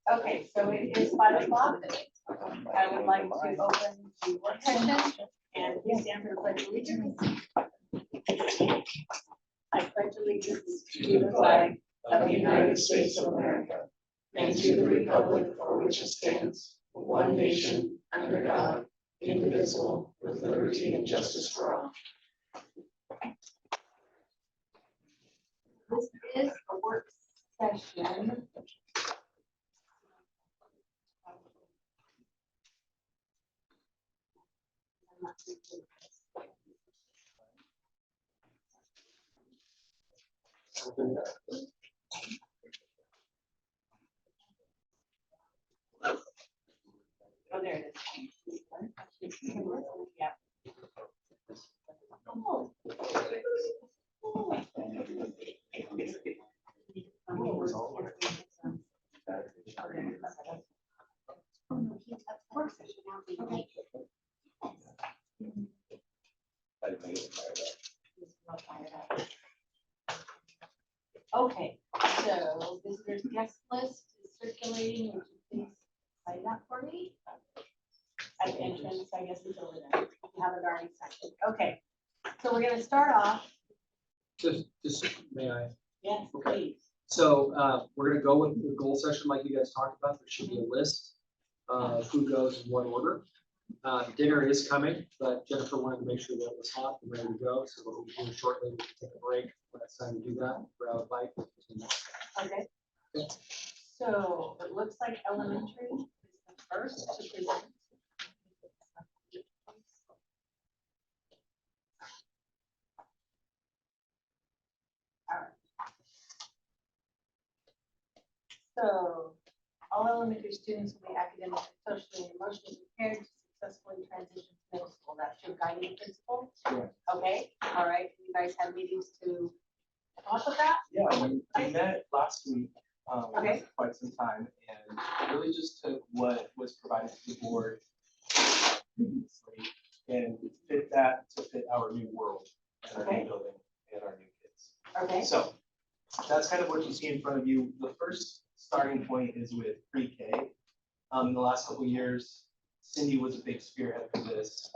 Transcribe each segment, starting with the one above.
Okay, so it is 5 o'clock. I would like to open the work session and please stand for the pledge of allegiance. I pledge allegiance to the flag of the United States of America and to the republic for which it stands, one nation, under God, indivisible, with liberty and justice for all. This is a work session. Oh, there it is. Yeah. Oh. Okay, so visitors guest list is circulating. Would you please cite that for me? At the entrance, I guess it's over there. If you haven't already cited. Okay, so we're going to start off. Just may I? Yes, please. So we're going to go with the goal session like you guys talked about. There should be a list of who goes in what order. Dinner is coming, but Jennifer wanted to make sure that it was hot and ready to go. So what we'll be doing shortly, we can take a break. When it's time to do that, grab a bite. Okay. So it looks like elementary is the first to present. All right. So all elementary students will be academically, socially, and emotionally prepared to successfully transition to middle school. That's your guiding principle. Correct. Okay. All right. You guys had meetings to talk about that? Yeah, we met last week Okay. for quite some time and really just took what was provided to the board previously and fit that to fit our new world and our Okay. new building and our new kids. Okay. So that's kind of what you see in front of you. The first starting point is with pre-K. In the last couple of years, Cindy was a big spearhead for this,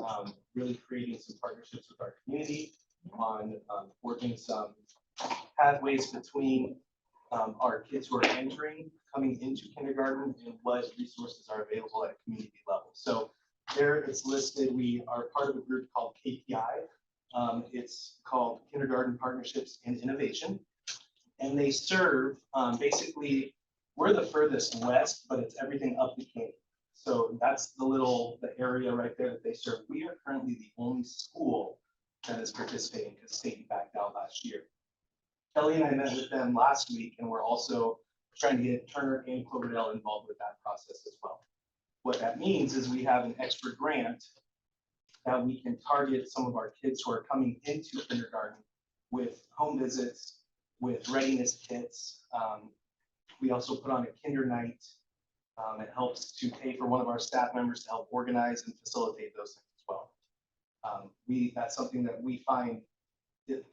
really creating some partnerships with our community on forging some pathways between our kids who are coming into kindergarten and what resources are available at a community level. So there it's listed, we are part of a group called KPI. It's called Kindergarten Partnerships and Innovation. And they serve, basically, we're the furthest west, but it's everything up the canyon. So that's the area right there that they serve. We are currently the only school that is participating because Cascade backed out last year. Kelly and I met with them last week, and we're also trying to get Turner and Cloverdale involved with that process as well. What that means is we have an extra grant that we can target some of our kids who are coming into kindergarten with home visits, with readiness kits. We also put on a kinder night. It helps to pay for one of our staff members to help organize and facilitate those things as well. That's something that we find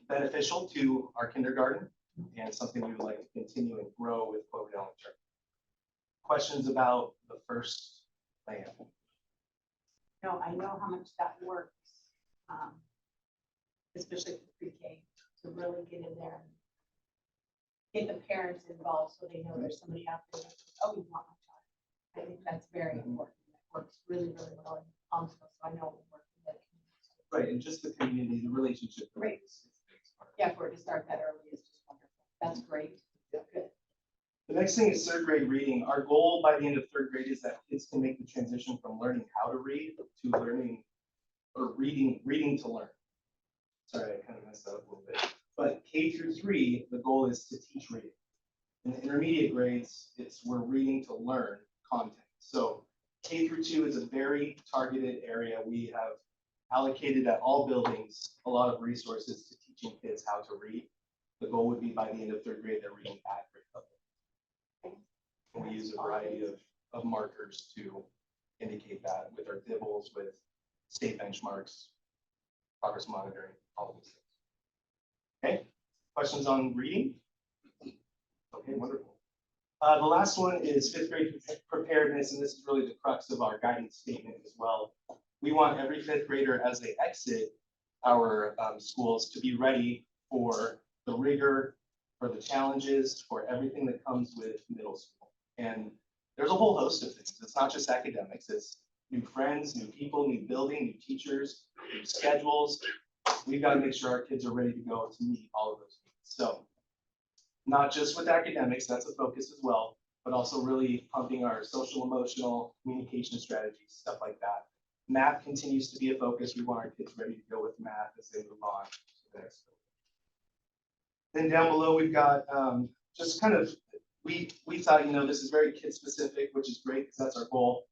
beneficial to our kindergarten and something we would like to continue and grow with Cloverdale and Turner. Questions about the first plan? No, I know how much that works, especially for pre-K, to really get in there and get the parents involved so they know there's somebody out there that says, oh, you want my child. I think that's very important. That works really, really well in Thomasville, so I know it works in that community. Right, and just the community, the relationship. Great. Is the biggest part. Yeah, for it to start that early is just wonderful. That's great. Good. The next thing is third grade reading. Our goal by the end of third grade is that kids can make the transition from learning how to read to learning or reading to learn. Sorry, I kind of messed that up a little bit. But K through 3, the goal is to teach reading. In the intermediate grades, we're reading to learn content. So K through 2 is a very targeted area. We have allocated at all buildings a lot of resources to teaching kids how to read. The goal would be by the end of third grade, they're reading at grade level. And we use a variety of markers to indicate that with our dibbles, with state benchmarks, progress monitoring, all of these things. Okay, questions on reading? Okay, wonderful. The last one is fifth grade preparedness, and this is really the crux of our guidance statement as well. We want every fifth grader as they exit our schools to be ready for the rigor, for the challenges, for everything that comes with middle school. And there's a whole host of things. It's not just academics, it's new friends, new people, new building, new teachers, new schedules. We've got to make sure our kids are ready to go to meet all of those needs. So not just with academics, that's a focus as well, but also really pumping our social, emotional, communication strategies, stuff like that. Math continues to be a focus. We want our kids ready to go with math as they move on to the next. Then down below, we've got just kind of, we thought, this is very kid specific, which is great because that's our goal.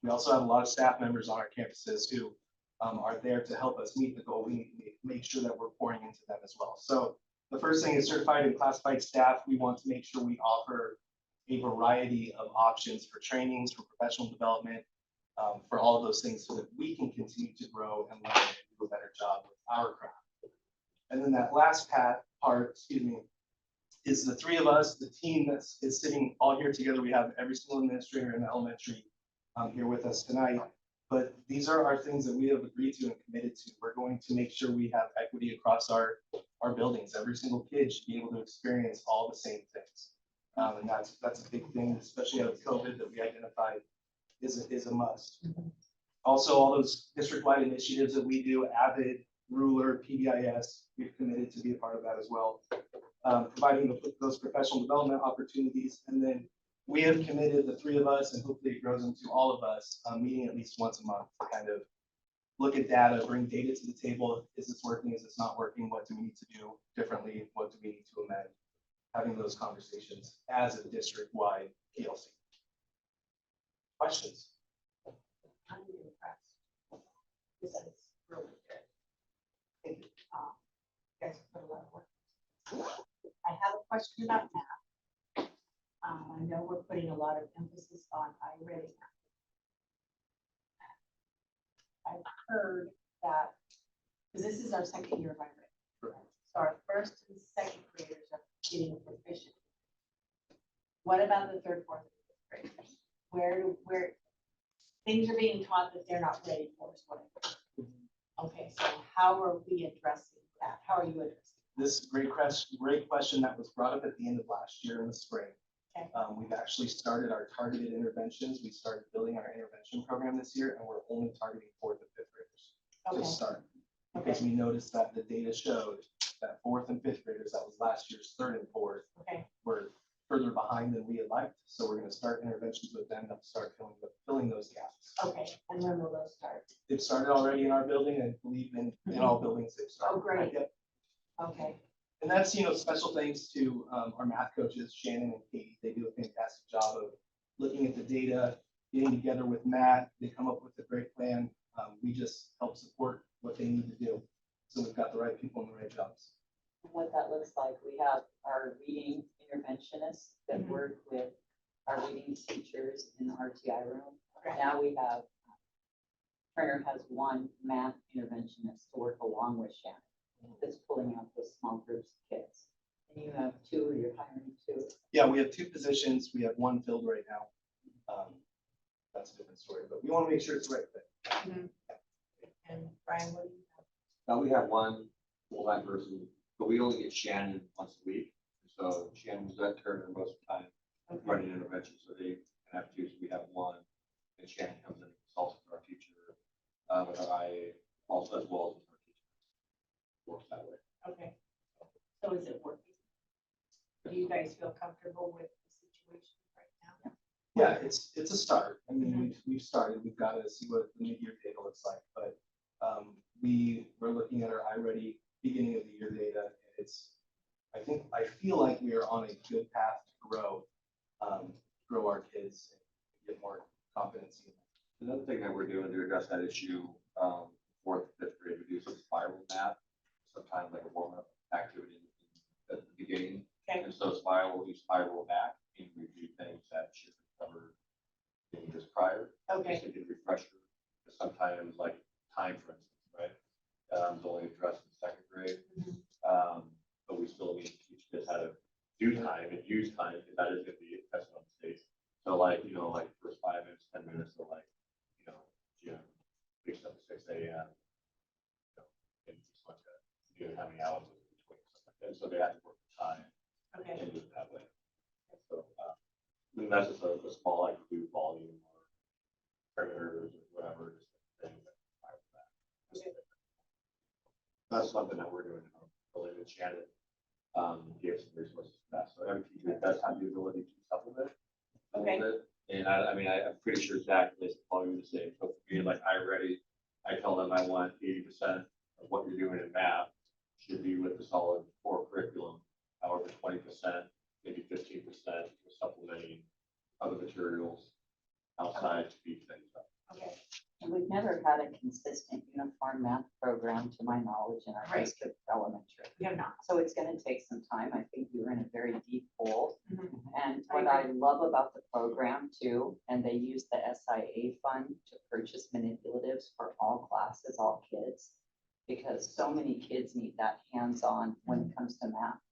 We also have a lot of staff members on our campuses who are there to help us meet the goal. We need to make sure that we're pouring into them as well. So the first thing is certified and classified staff. We want to make sure we offer a variety of options for trainings, for professional development, for all of those things so that we can continue to grow and learn and do a better job with our craft. And then that last part, is the three of us, the team that is sitting all here together. We have every single administrator in the elementary here with us tonight. But these are our things that we have agreed to and committed to. We're going to make sure we have equity across our buildings. Every single kid should be able to experience all the same things. And that's a big thing, especially out of COVID, that we identified is a must. Also, all those district-wide initiatives that we do, Avid, Ruler, PBIS, we've committed to be a part of that as well. Providing those professional development opportunities. And then we have committed, the three of us, and hopefully it grows into all of us, meeting at least once a month to kind of look at data, bring data to the table. Is this working? Is this not working? What do we need to do differently? What do we need to amend? Having those conversations as a district-wide PLC. Questions? I'm impressed. This is really good. Thank you. You guys put a lot of work. I have a question about math. I know we're putting a lot of emphasis on iReady. I've heard that, because this is our second year of iReady. So our first and second graders are getting proficient. What about the third, fourth, and fifth graders? Where things are being taught that they're not ready for is what I heard. Okay, so how are we addressing that? How are you addressing This is a great question that was brought up at the end of last year in the spring. Okay. We've actually started our targeted interventions. We started building our intervention program this year, and we're only targeting fourth and fifth graders to start. Because we noticed that the data showed that fourth and fifth graders, that was last year's third and fourth, were further behind than we had liked. So we're going to start interventions with them to start filling those gaps. Okay, and when will those start? They've started already in our building. I believe in all buildings they've started. Oh, great. Yep. Okay. And that's, special thanks to our math coaches, Shannon and Katie. They do a fantastic job of looking at the data, getting together with Matt. They come up with a great plan. We just help support what they need to do. So we've got the right people in the right jobs. What that looks like, we have our reading interventionists that work with our reading teachers in the RTI room. Right. Now we have, Turner has one math interventionist to work along with Shannon. That's pulling out the small groups of kids. And you have two, or you're hiring two? Yeah, we have two positions. We have one filled right now. That's a different story, but we want to make sure it's the right fit. And Brian, what do you have? Now we have one full-time person, but we only get Shannon once a week. So Shannon's at Turner most of the time running intervention. So they have two, so we have one. And Shannon comes in and consults with our teacher, with our IA, also as well as with our teacher. Works that way. Okay. So is it working? Do you guys feel comfortable with the situation right now? Yeah, it's a start. I mean, we've started. We've got to see what the mid-year data looks like. But we're looking at our iReady beginning of the year data. I feel like we are on a good path to grow our kids and get more competency. Another thing that we're doing to address that issue, fourth, fifth grade, we do some spiral math, sometimes like a warm-up activity at the beginning. Okay. And so spiral, you spiral back and review things that should have covered in years prior. Okay. Just to get a refresher. Sometimes like time, for instance, right? Is only addressed in second grade. But we still need to teach kids how to do time and use time, because that is gonna be tested on stage. So like, like first 5 minutes, 10 minutes, so like, gym, wakes up at 6 a.m. And just like how many hours in between, stuff like that. So they have to work the time Okay. and do it that way. So, I mean, that's just a small, like, do volume or perimeters or whatever, just a thing that requires that. That's something that we're doing, related to Shannon, gave some resources for that, so every teacher does have the ability to supplement a Okay. little bit. And I mean, I'm pretty sure Zach is probably the same, so for me, like, I tell them I want 80% of what you're doing in math should be with the solid core curriculum, however, 20%, maybe 15% for supplementing other materials outside to beef things up. Okay. And we've never had a consistent uniform math program, to my knowledge, in our Right. district elementary. We have not. So it's gonna take some time. I think we were in a very deep hole. Mhm. And I what I love about the program too, and they use the SIA fund to purchase manipulatives for all classes, all kids. Because so many kids need that hands-on when it comes to math.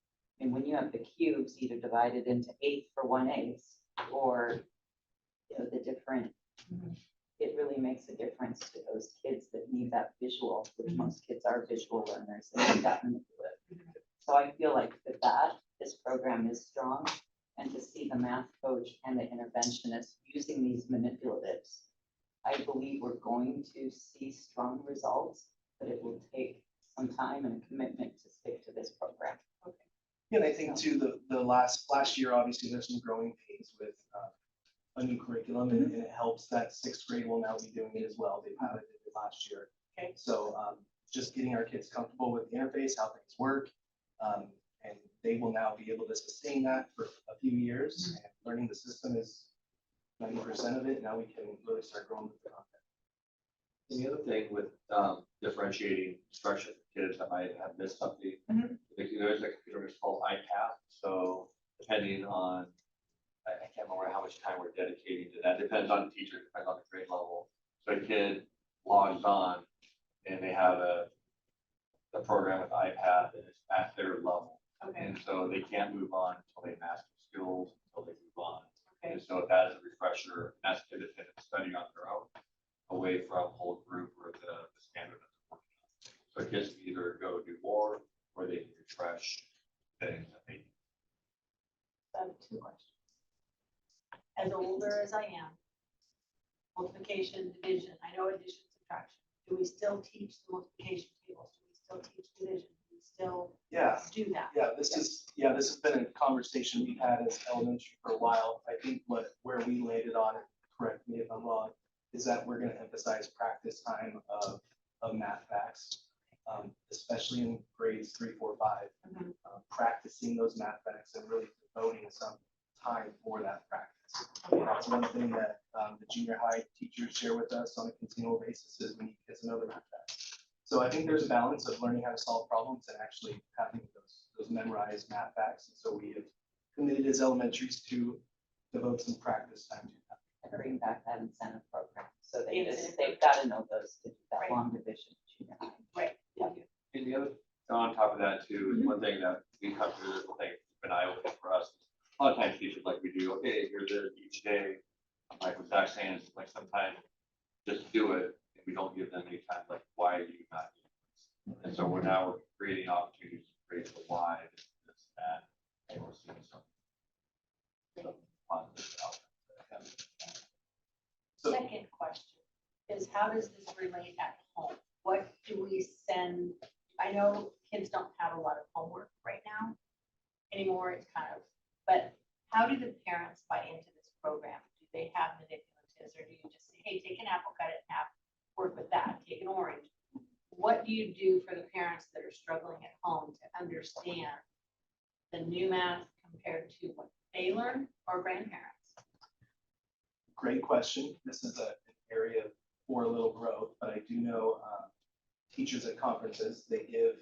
And when you have the cubes either divided into 8 for 1/8 or, the different, Mhm. it really makes a difference to those kids that need that visual, which Mhm. most kids are visual learners, and need that manipulative. So I feel like with that, this program is strong, and to see the math coach and the interventionist using these manipulatives, I believe we're going to see strong results, but it will take some time and a commitment to stick to this program. Yeah, and I think too, the last year, obviously, there's some growing pains with a new curriculum, and it helps that 6th grade will now be doing it as well. They piloted it last year. Okay. So just getting our kids comfortable with the interface, how things work, and they will now be able to sustain that for a few years. And learning the system is 90% of it. Now we can really start growing with the content. And the other thing with differentiating instruction for kids that might have missed something, Mhm. there's a computer that's called iPath. So depending on, I can't remember how much time we're dedicating to that. Depends on the teacher, depends on the grade level. So a kid logs on and they have a program with iPath and it's at their level. Okay. And so they can't move on until they master skills, until they move on. Okay. And so that is a refresher, that's independent study on their own, away from whole group or the standard that they're working on. So kids can either go do more, or they can refresh things that they. I have 2 questions. As older as I am, multiplication, division, I know addition, subtraction. Do we still teach the multiplication tables? Do we still teach division? Do we still Yeah. do that? This has been a conversation we've had as elementary for a while. I think where we landed on, and correct me if I'm wrong, is that we're gonna emphasize practice time of math facts, especially in grades 3, 4, 5. Mhm. Practicing those math facts and really devoting some time for that practice. That's one thing that the junior high teachers share with us on a continual basis is we need kids to know the math facts. So I think there's a balance of learning how to solve problems and actually having those memorized math facts. And so we have committed as elementaries to devote some practice time to that. And bring back that incentive program, so Incentive they've got to know those to do that Right. long division. junior high. Right. Yeah. And the other, on top of that too, is one thing that we come through, this whole thing, it's been eye-opening for us. A lot of times teachers like we do, okay, here's it each day, like what Zach's saying, it's like sometimes just do it, and we don't give them any time, like, why are you not doing this? And so we're creating opportunities to create the why, this, that, and we're seeing some positive outcomes. So Second question is, how does this relate at home? What do we send? I know kids don't have a lot of homework right now anymore. It's kind of, but how do the parents buy into this program? Do they have manipulatives, or do you just say, hey, take an apple, cut it in half, work with that, take an orange? What do you do for the parents that are struggling at home to understand the new math compared to what they learn, or grandparents? great question. This is an area for a little growth, but I do know teachers at conferences, they give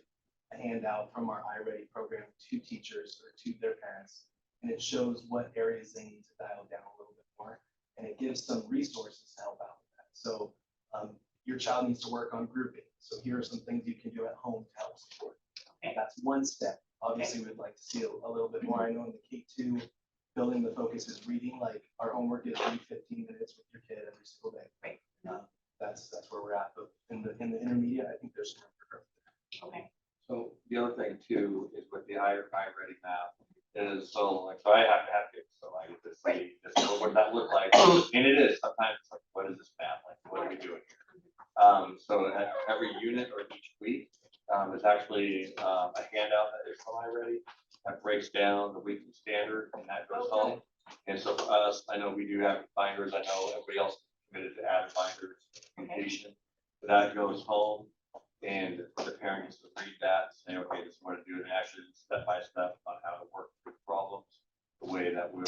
a handout from our iReady program to teachers or to their parents, and it shows what areas they need to dial down a little bit more, and it gives some resources to help out with that. So your child needs to work on grouping. So here are some things you can do at home to help support. Okay. That's one step. Obviously, we'd like to see a little bit more. I know in the K2 building, the focus is reading, like our homework is read 15 minutes with your kid every single day. Right. That's where we're at, but in the intermediate, I think there's some room for growth. Okay. So the other thing too is with the I-ready math is so I have to have kids, so I get to see just what that look like. And it is sometimes it's like, what is this math like? What are we doing here? So at every unit or each week, there's actually a handout that is from I-ready that breaks down the weekly standard and that goes home. And so for us, I know we do have binders. I know everybody else is committed to Avid binders communication. That goes home. And the parent gets to read that and say, okay, this is what to do, and actually step by step on how to work through problems, the way that we're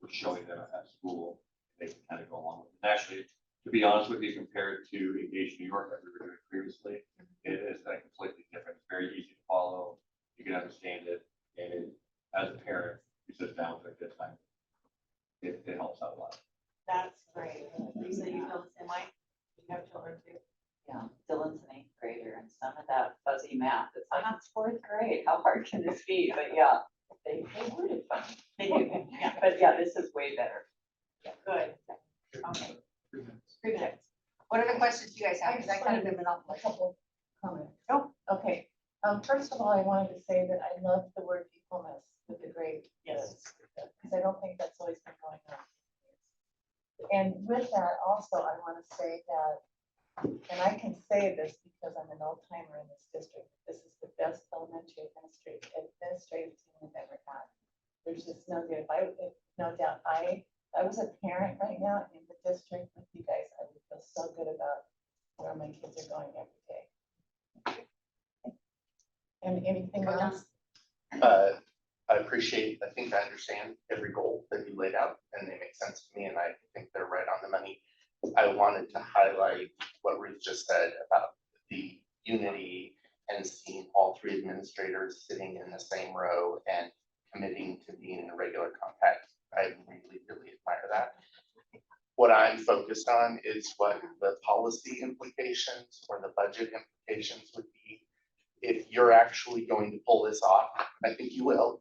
showing them at school, they can kind of go along with it. And actually, to be honest with you, compared to Engage New York that we were doing previously, it is completely different. It's very easy to follow. You can understand it, and as a parent, you sit down with a good time. It helps out a lot. That's great. Lisa, you feel the same way? You have children too? Yeah, Dylan's an 8th grader and some of that fuzzy math, it's like, it's 4th grade, how hard can this be? But yeah, they worded fun. They do, yeah. But yeah, this is way better. Good. Okay. 3 minutes. What are the questions you guys have? Because I kind of been up A couple comments. Oh. Okay, first of all, I wanted to say that I love the word equalness with the grade. Yes. Because I don't think that's always been going on. And with that, also, I want to say that, and I can say this because I'm an old timer in this district, this is the best elementary administrative team we've ever had. There's just no doubt. I was a parent right now in the district with you guys. I would feel so good about where my kids are going every day. And anything else? I appreciate, I think I understand every goal that you laid out and they make sense to me and I think they're right on the money. I wanted to highlight what Ruth just said about the unity and seeing all 3 administrators sitting in the same row and committing to being in regular contact. I really, really admire that. What I'm focused on is what the policy implications or the budget implications would be if you're actually going to pull this off. I think you will.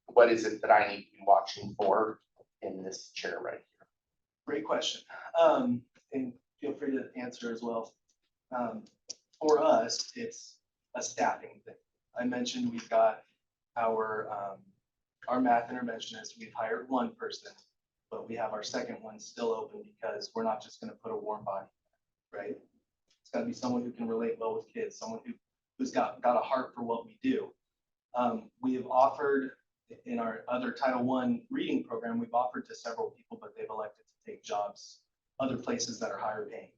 What is it that I need to be watching for in this chair right here? Great question. And feel free to answer as well. For us, it's a staffing thing. I mentioned we've got our math interventionist. We've hired 1 person, but we have our second one still open because we're not just going to put a warm body, right? It's got to be someone who can relate well with kids, someone who's got a heart for what we do. We have offered in our other Title I reading program, we've offered to several people, but they've elected to take jobs other places that are higher paying.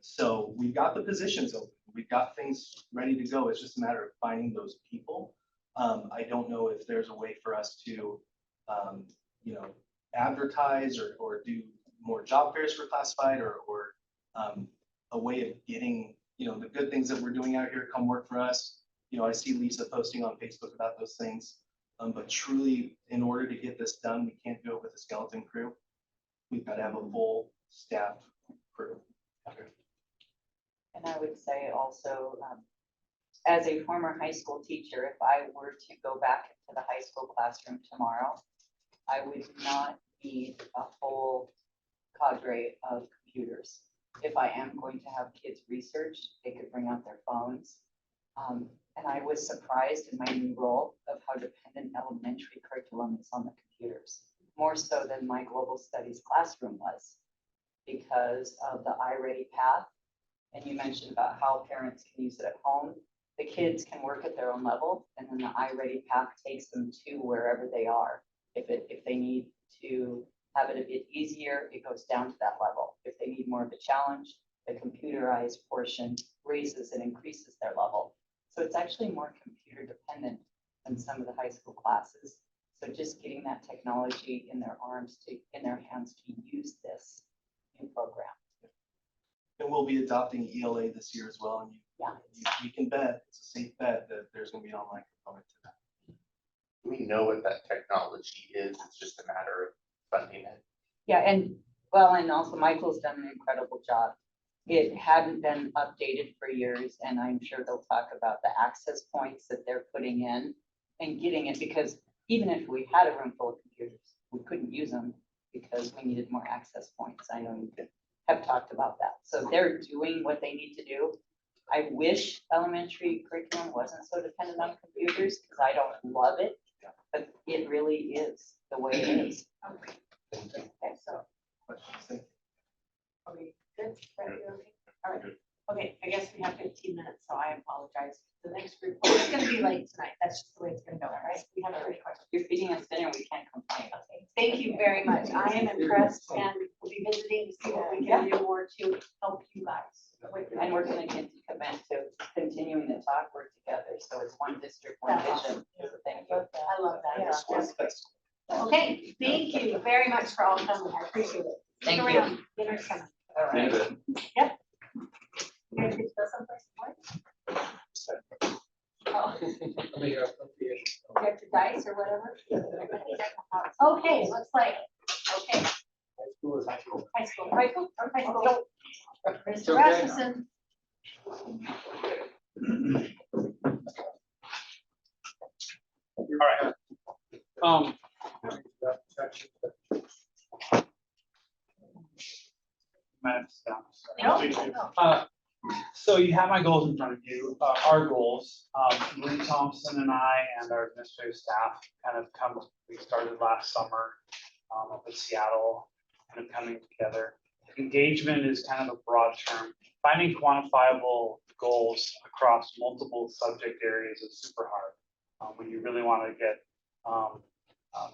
So we've got the positions open. We've got things ready to go. It's just a matter of finding those people. I don't know if there's a way for us to, advertise or do more job fairs for classified or a way of getting, the good things that we're doing out here come work for us. I see Lisa posting on Facebook about those things. But truly, in order to get this done, we can't do it with a skeleton crew. We've got to have a full staff crew. And I would say also, as a former high school teacher, if I were to go back into the high school classroom tomorrow, I would not need a whole cadre of computers. If I am going to have kids research, they could bring out their phones. And I was surprised in my new role of how dependent elementary curriculum is on the computers, more so than my global studies classroom was, because of the I-ready path. And you mentioned about how parents can use it at home. The kids can work at their own level, and then the I-ready path takes them to wherever they are. If they need to have it a bit easier, it goes down to that level. If they need more of a challenge, the computerized portion raises and increases their level. So it's actually more computer dependent than some of the high school classes. So just getting that technology in their hands to use this new program. And we'll be adopting ELA this year as well. And you can bet, it's a safe bet that there's going to be an online component to that. We know what that technology is. It's just a matter of funding it. Yeah, and also Michael's done an incredible job. It hadn't been updated for years, and I'm sure they'll talk about the access points that they're putting in. and getting it, because even if we had a room full of computers, we couldn't use them because we needed more access points. I know you have talked about that. So they're doing what they need to do. I wish elementary curriculum wasn't so dependent on computers, because I don't love it, but it really is the way it is. Okay, Okay. so, Questions? okay, good, Fred, you okay? All right, okay, I guess we have 15 minutes, so I apologize. The next group, well, it's gonna be late tonight, that's just the way it's gonna go, all right? We have 3 questions. You're feeding us dinner, we can't complain. Okay, thank you very much. I am impressed, and we'll be visiting to see what we can do more to help you guys. And we're gonna commit to continuing the talk, work together, so it's one district, one vision. So thank you. I love that. Yeah. That's- Okay, thank you very much for all coming, I appreciate it. Stick Thank you. around. Dinner's coming. All right. Yep. You guys get to go someplace to work? Oh, you have to dice or whatever? Okay, looks like, okay, High school is high school. high school, high school, high school. It's Mr. okay. Rasmussen. All right. Minutes down. No. So you have my goals in front of you, our goals. Marie Thompson and I and our administrative staff we started last summer up in Seattle, kind of coming together. Engagement is kind of a broad term. Finding quantifiable goals across multiple subject areas is super hard. When you really want to get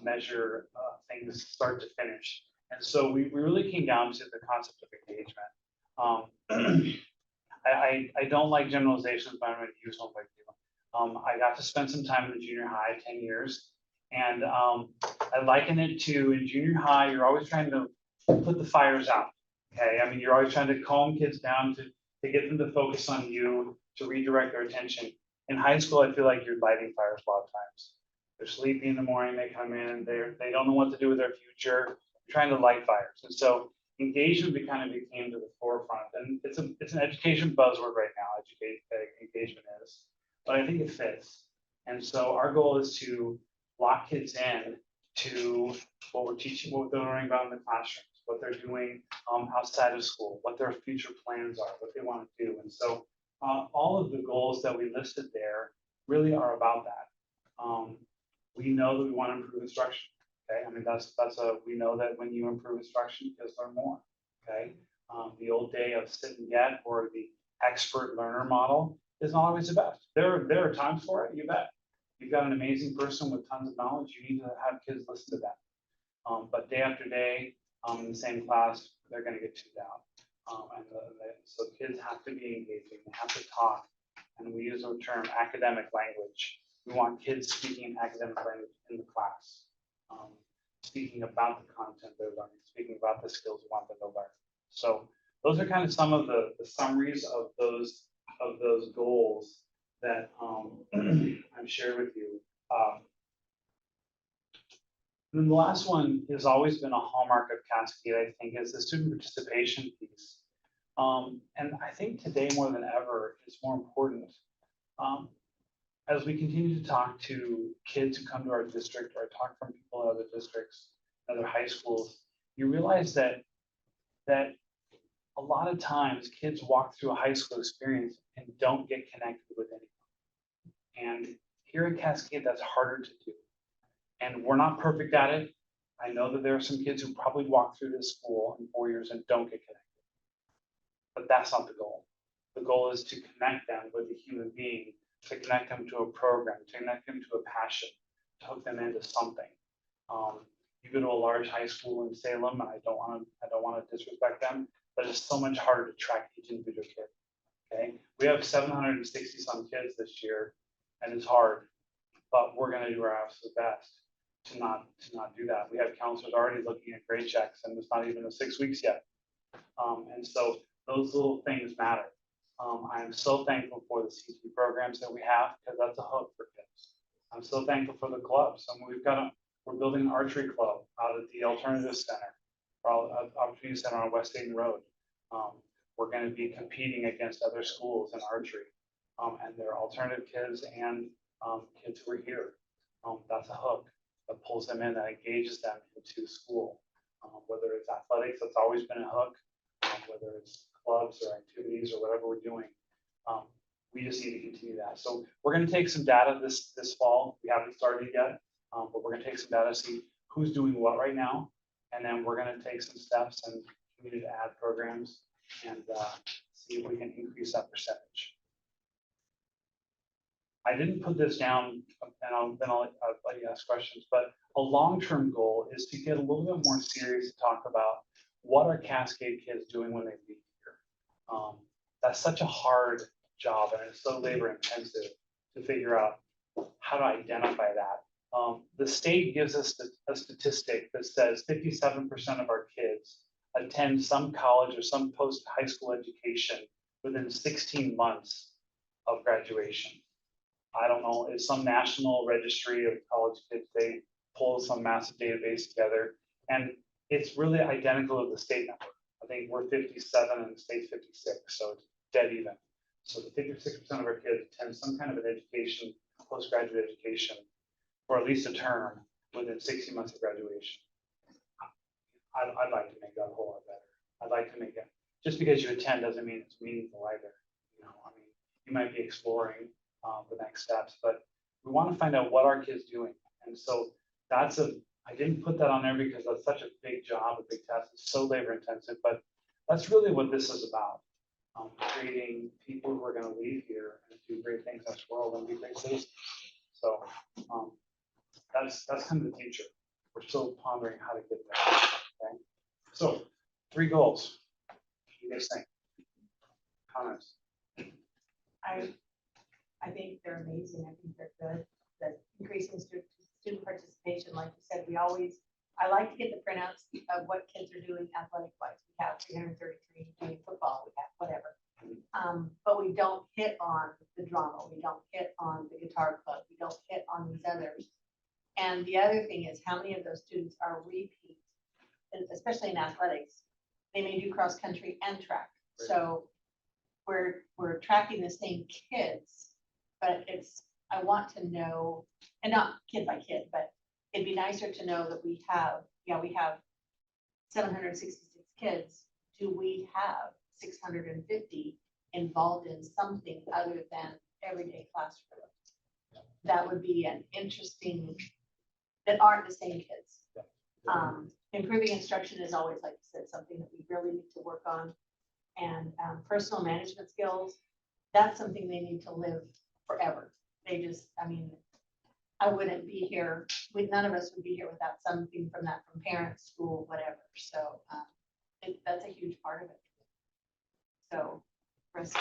measure things start to finish. And so we really came down to the concept of engagement. I don't like generalizations, but I'm going to use one with you. I got to spend some time in the junior high, 10 years. And I liken it to in junior high, you're always trying to put the fires out. Okay, I mean, you're always trying to calm kids down to get them to focus on you, to redirect their attention. In high school, I feel like you're lighting fires a lot of times. They're sleepy in the morning, they come in, they don't know what to do with their future, you're trying to light fires. And so engagement kind of became to the forefront. And it's an education buzzword right now, engagement is, but I think it fits. And so our goal is to lock kids in to what we're teaching, what they're learning about in the classrooms, what they're doing outside of school, what their future plans are, what they want to do. And so all of the goals that we listed there really are about that. We know that we want to improve instruction. Okay, I mean we know that when you improve instruction, kids learn more. Okay, the old day of sit and get or the expert learner model is not always the best. There are times for it. You bet. You've got an amazing person with tons of knowledge. You need to have kids listen to them. But day after day in the same class, they're going to get tuned out. So kids have to be engaging. They have to talk. And we use the term academic language. We want kids speaking academic language in the class, speaking about the content they're learning, speaking about the skills we want them to learn. So those are kind of some of the summaries of those goals that I've shared with you. And then the last one has always been a hallmark of Cascade, I think, is the student participation piece. And I think today more than ever, it's more important. As we continue to talk to kids who come to our district or talk from people in other districts, other high schools, you realize that a lot of times kids walk through a high school experience and don't get connected with anyone. And here at Cascade, that's harder to do. And we're not perfect at it. I know that there are some kids who probably walk through this school in 4 years and don't get connected. But that's not the goal. The goal is to connect them with a human being, to connect them to a program, to connect them to a passion, to hook them into something. You go to a large high school in Salem, and I don't want to disrespect them, but it's so much harder to track each individual kid. Okay, we have 760 some kids this year, and it's hard, but we're going to do our absolute best to not do that. We have counselors already looking at grade checks, and it's not even the 6 weeks yet. And so those little things matter. I am so thankful for the CT programs that we have, because that's a hook for kids. I'm so thankful for the clubs. We're building an Archery Club out at the Alternative Center, or Opportunity Center on West Dayton Road. We're going to be competing against other schools in archery, and there are alternative kids and kids who are here. That's a hook that pulls them in, that engages them into school. Whether it's athletics, that's always been a hook, whether it's clubs or activities or whatever we're doing. We just need to continue that. So we're going to take some data this fall. We haven't started yet, but we're going to take some data, see who's doing what right now, and then we're going to take some steps and continue to add programs and see if we can increase that percentage. I didn't put this down, and then I'll let you ask questions, but a long-term goal is to get a little bit more serious to talk about what are Cascade kids doing when they leave here. That's such a hard job, and it's so labor intensive to figure out how to identify that. The state gives us a statistic that says 57% of our kids attend some college or some post-high school education within 16 months of graduation. I don't know, it's some national registry of college kids, they pull some massive database together, and it's really identical to the state number. I think we're 57 and the state's 56, so it's dead even. So the 56% of our kids attend some kind of an education, postgraduate education, for at least a term within 60 months of graduation. I'd like to make that a whole lot better. I'd like to make it, just because you attend doesn't mean it's meaningful either. You know, I mean, you might be exploring the next steps, but we want to find out what our kids doing. And so I didn't put that on there because that's such a big job, a big task. It's so labor intensive, but that's really what this is about. Creating people who are going to leave here and do great things in this world and be great citizens. So that's kind of the future. We're still pondering how to get there. Okay. So 3 goals. What do you guys think? Comments? I think they're amazing. I think they're good. That increasing student participation, like you said, I like to get the printouts of what kids are doing athletic wise. We have 333 doing football, we have whatever. But we don't hit on the drama. We don't hit on the guitar club. We don't hit on these others. And the other thing is how many of those students are repeat, and especially in athletics. They may do cross country and track. So we're tracking the same kids, but I want to know, and not kid by kid, but it'd be nicer to know that we have 766 kids. Do we have 650 involved in something other than everyday classroom? That would be an interesting, that aren't the same kids. Improving instruction is always, like you said, something that we really need to work on. And personal management skills, that's something they need to live forever. They just, I mean, I wouldn't be here, none of us would be here without something from parents, school, whatever. So that's a huge part of it. So, Chris,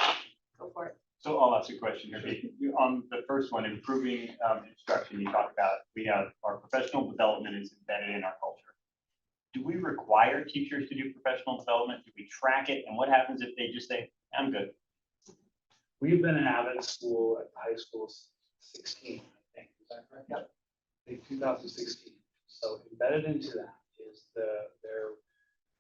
go for it. So I'll ask a question here. On the first one, improving instruction, you talked about, we have our professional development is embedded in our culture. Do we require teachers to do professional development? Do we track it? And what happens if they just say, I'm good? We've been an Avid school at high school 16, I think. Is that correct? Yep. I think 2016. So embedded into that is their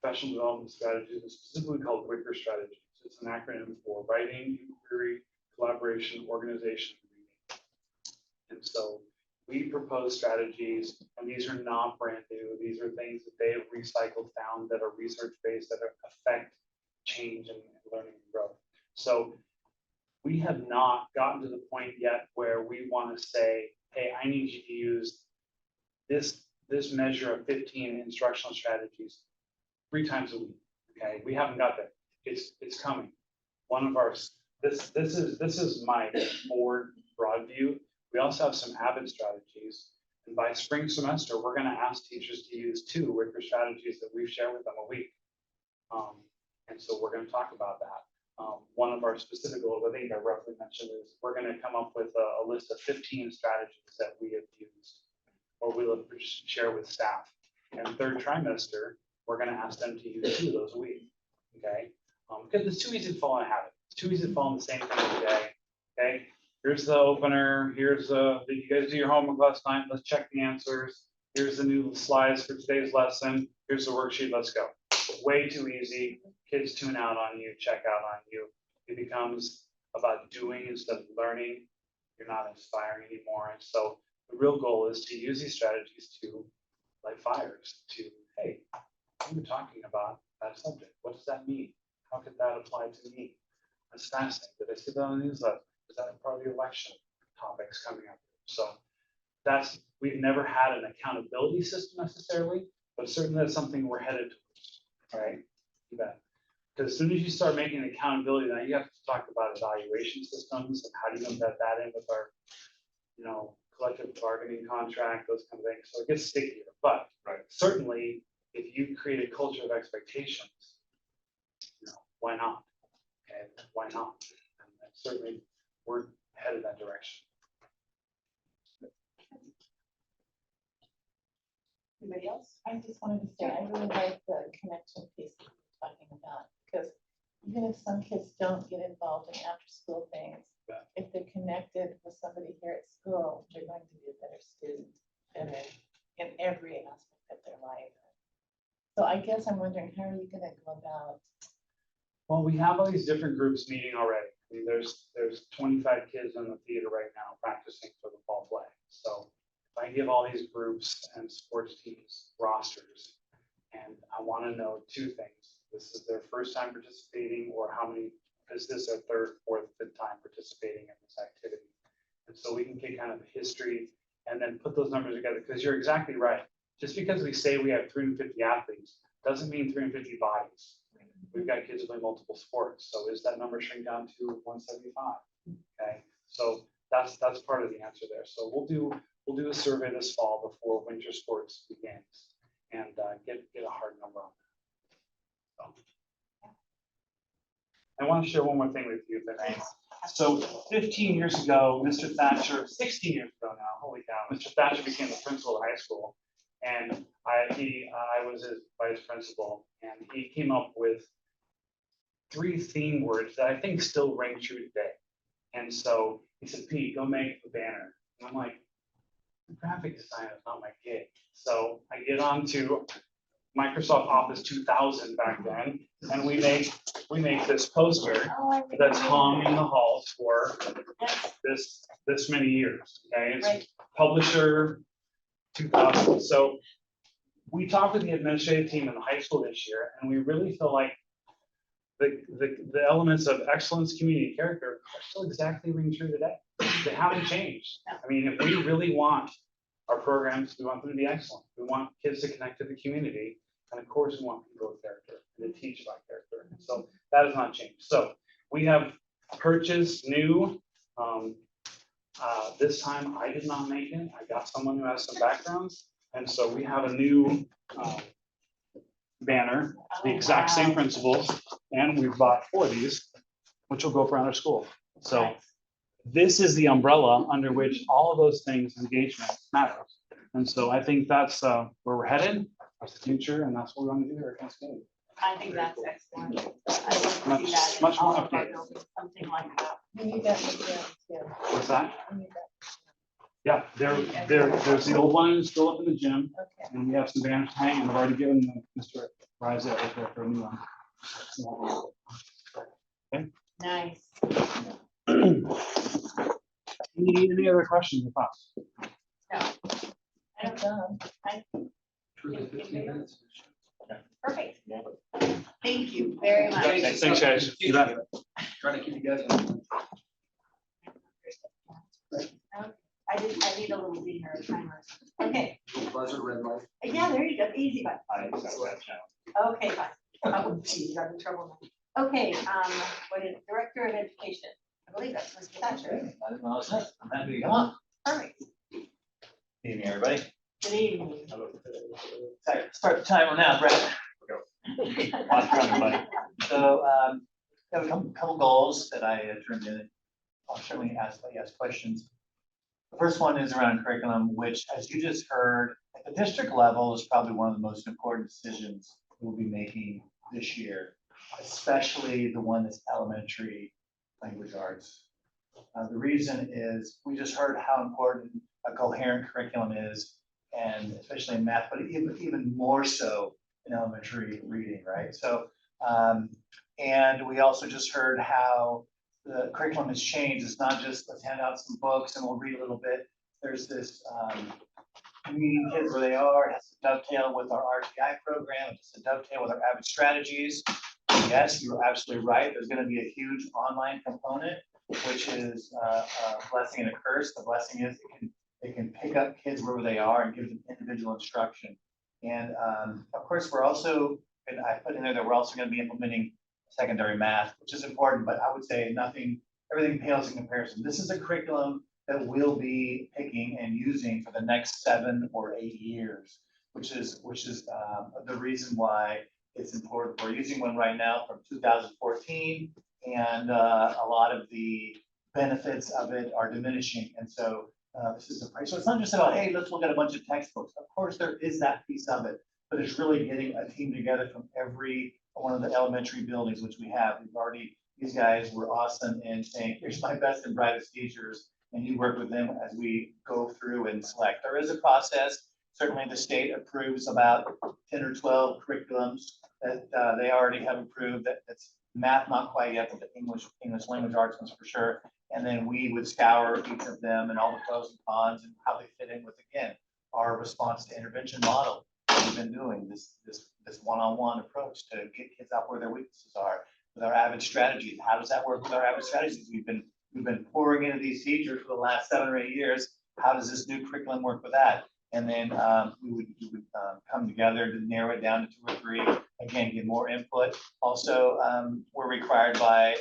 professional development strategies, specifically called Wicker Strategies. It's an acronym for writing, inquiry, collaboration, organization, and reading. And so we propose strategies, and these are not brand new. These are things that they have recycled, found that are research-based, that affect change and learning and growth. So we have not gotten to the point yet where we want to say, hey, I need you to use this measure of 15 instructional strategies 3 times a week. Okay, we haven't got there. It's coming. One of our this is my board broad view. We also have some Avid strategies, and by spring semester, we're going to ask teachers to use 2 Wicker strategies that we've shared with them a week. And so we're going to talk about that. One of our specific goals, I think I roughly mentioned, is we're going to come up with a list of 15 strategies that we have used or we'll share with staff. And 3rd trimester, we're going to ask them to use 2 of those a week. Okay, because it's too easy to fall in a habit. It's too easy to fall in the same thing every day. Okay, here's the opener. Here's did you guys do your homework last night? Let's check the answers. Here's the new slides for today's lesson. Here's the worksheet. Let's go. Way too easy. Kids tune out on you, check out on you. It becomes about doing instead of learning. You're not inspiring anymore. And so the real goal is to use these strategies to light fires, to, hey, we were talking about that subject. What does that mean? How could that apply to me? That's fascinating. Did I see that on the newsletter? Is that part of the election topics coming up? So we've never had an accountability system necessarily, but certainly that's something we're headed towards, right? You bet. Because as soon as you start making accountability, now you have to talk about evaluation systems and how do you embed that in with our, collective bargaining contract, those kind of things. So it gets stickier, but certainly if you create a culture of expectations, why not? And why not? And certainly we're headed that direction. Anybody else? I just wanted to say, I really like the connection piece that you're talking about, because even if some kids don't get involved in after-school things, if they're connected with somebody here at school, they're going to be a better student, better in every aspect of their life. So I guess I'm wondering, how are you gonna go about? Well, we have all these different groups meeting already. I mean, there's 25 kids in the theater right now practicing for the fall play. So if I give all these groups and sports teams rosters, and I want to know two things. This is their first time participating, or how many, is this their third, fourth, fifth time participating in this activity? And so we can get kind of a history and then put those numbers together, because you're exactly right. Just because we say we have 350 athletes doesn't mean 350 bodies. We've got kids who play multiple sports. So is that number shrink down to 175? Okay, so that's part of the answer there. So we'll do a survey this fall before winter sports begins, and get a hard number on that. So. I want to share one more thing with you, if I may. So 15 years ago, Mr. Thatcher, 16 years ago now, holy cow, Mr. Thatcher became the principal of the high school, and I was his vice principal, and he came up with 3 theme words that I think still ring true today. And so he said, Pete, go make a banner. And I'm like, graphic design is not my gig. So I get on to Microsoft Office 2000 back then, and we make this poster that's hung in the halls for this many years. Okay, it's publisher 2000. So we talked with the administrative team in the high school this year, and we really feel like the elements of excellence, community, character are still exactly ring true today. They haven't changed. I mean, if we really want our programs, we want them to be excellent. We want kids to connect to the community. And of course, we want people with character and to teach about character. And so that has not changed. So we have purchased new, this time I did not make it. I got someone who has some backgrounds. And so we have a new banner, the exact same principles. And we've bought 4 of these, which will go up around our school. So this is the umbrella under which all of those things, engagement matters. And so I think that's where we're headed, that's the future, and that's what we want to do here at Cascade. I think that's excellent. I want to see that in Much more all of our updated. buildings, something like that. We need that in the gym too. What's that? We need that. Yeah, there's the old one still up in the gym, Okay. and we have some banners hanging, and I've already given Mr. Rise right there for a new one. Okay. Nice. Any other questions or thoughts? No. I don't know. Perfect. Thank you very much. Thanks, guys. You bet. Trying to keep you guys. I need a little reader timer. Okay, Buzzer, red light. yeah, there you go, easy button. I just have that channel. Okay, fine. Oh, geez, I'm in trouble now. Okay, what is Director of Education? I believe that's Mr. Thatcher. I didn't know that. I'm happy to come on. Perfect. Evening, everybody. Good evening. Sorry, start the timer now, Brett. Watch your own, buddy. So, I have a couple goals that I turned in. I'll certainly ask questions. The first one is around curriculum, which, as you just heard, at the district level is probably one of the most important decisions we'll be making this year, especially the one that's elementary language arts. The reason is we just heard how important a coherent curriculum is, and especially in math, but even more so in elementary reading, right? So, and we also just heard how the curriculum has changed. It's not just let's hand out some books and we'll read a little bit. there's this, meeting kids where they are, it has to dovetail with our RTI program, it has to dovetail with our Avid Strategies. Yes, you're absolutely right, there's gonna be a huge online component, which is a blessing and a curse. The blessing is it can pick up kids wherever they are and give them individual instruction. And of course, we're also, and I put in there that we're also gonna be implementing secondary math, which is important, but I would say everything pales in comparison. This is a curriculum that we'll be picking and using for the next 7 or 8 years, which is the reason why it's important. We're using one right now from 2014, and a lot of the benefits of it are diminishing. And so this is the price. So it's not just about, hey, let's look at a bunch of textbooks. Of course, there is that piece of it, but it's really getting a team together from every one of the elementary buildings, which we have. These guys were awesome in saying, here's my best and brightest teachers, and you work with them as we go through and select. There is a process. Certainly the state approves about 10 or 12 curriculums that they already have approved. That's math, not quite yet, but the English language arts ones for sure. And then we would scour each of them and all the pros and cons and how they fit in with, again, our response to intervention model. We've been doing this one-on-one approach to get kids out where their weaknesses are. With our Avid Strategies, how does that work with our Avid Strategies? We've been pouring into these teachers for the last 7 or 8 years. How does this new curriculum work with that? And then we would come together to narrow it down to 2 or 3. Again, get more input. Also, we're required by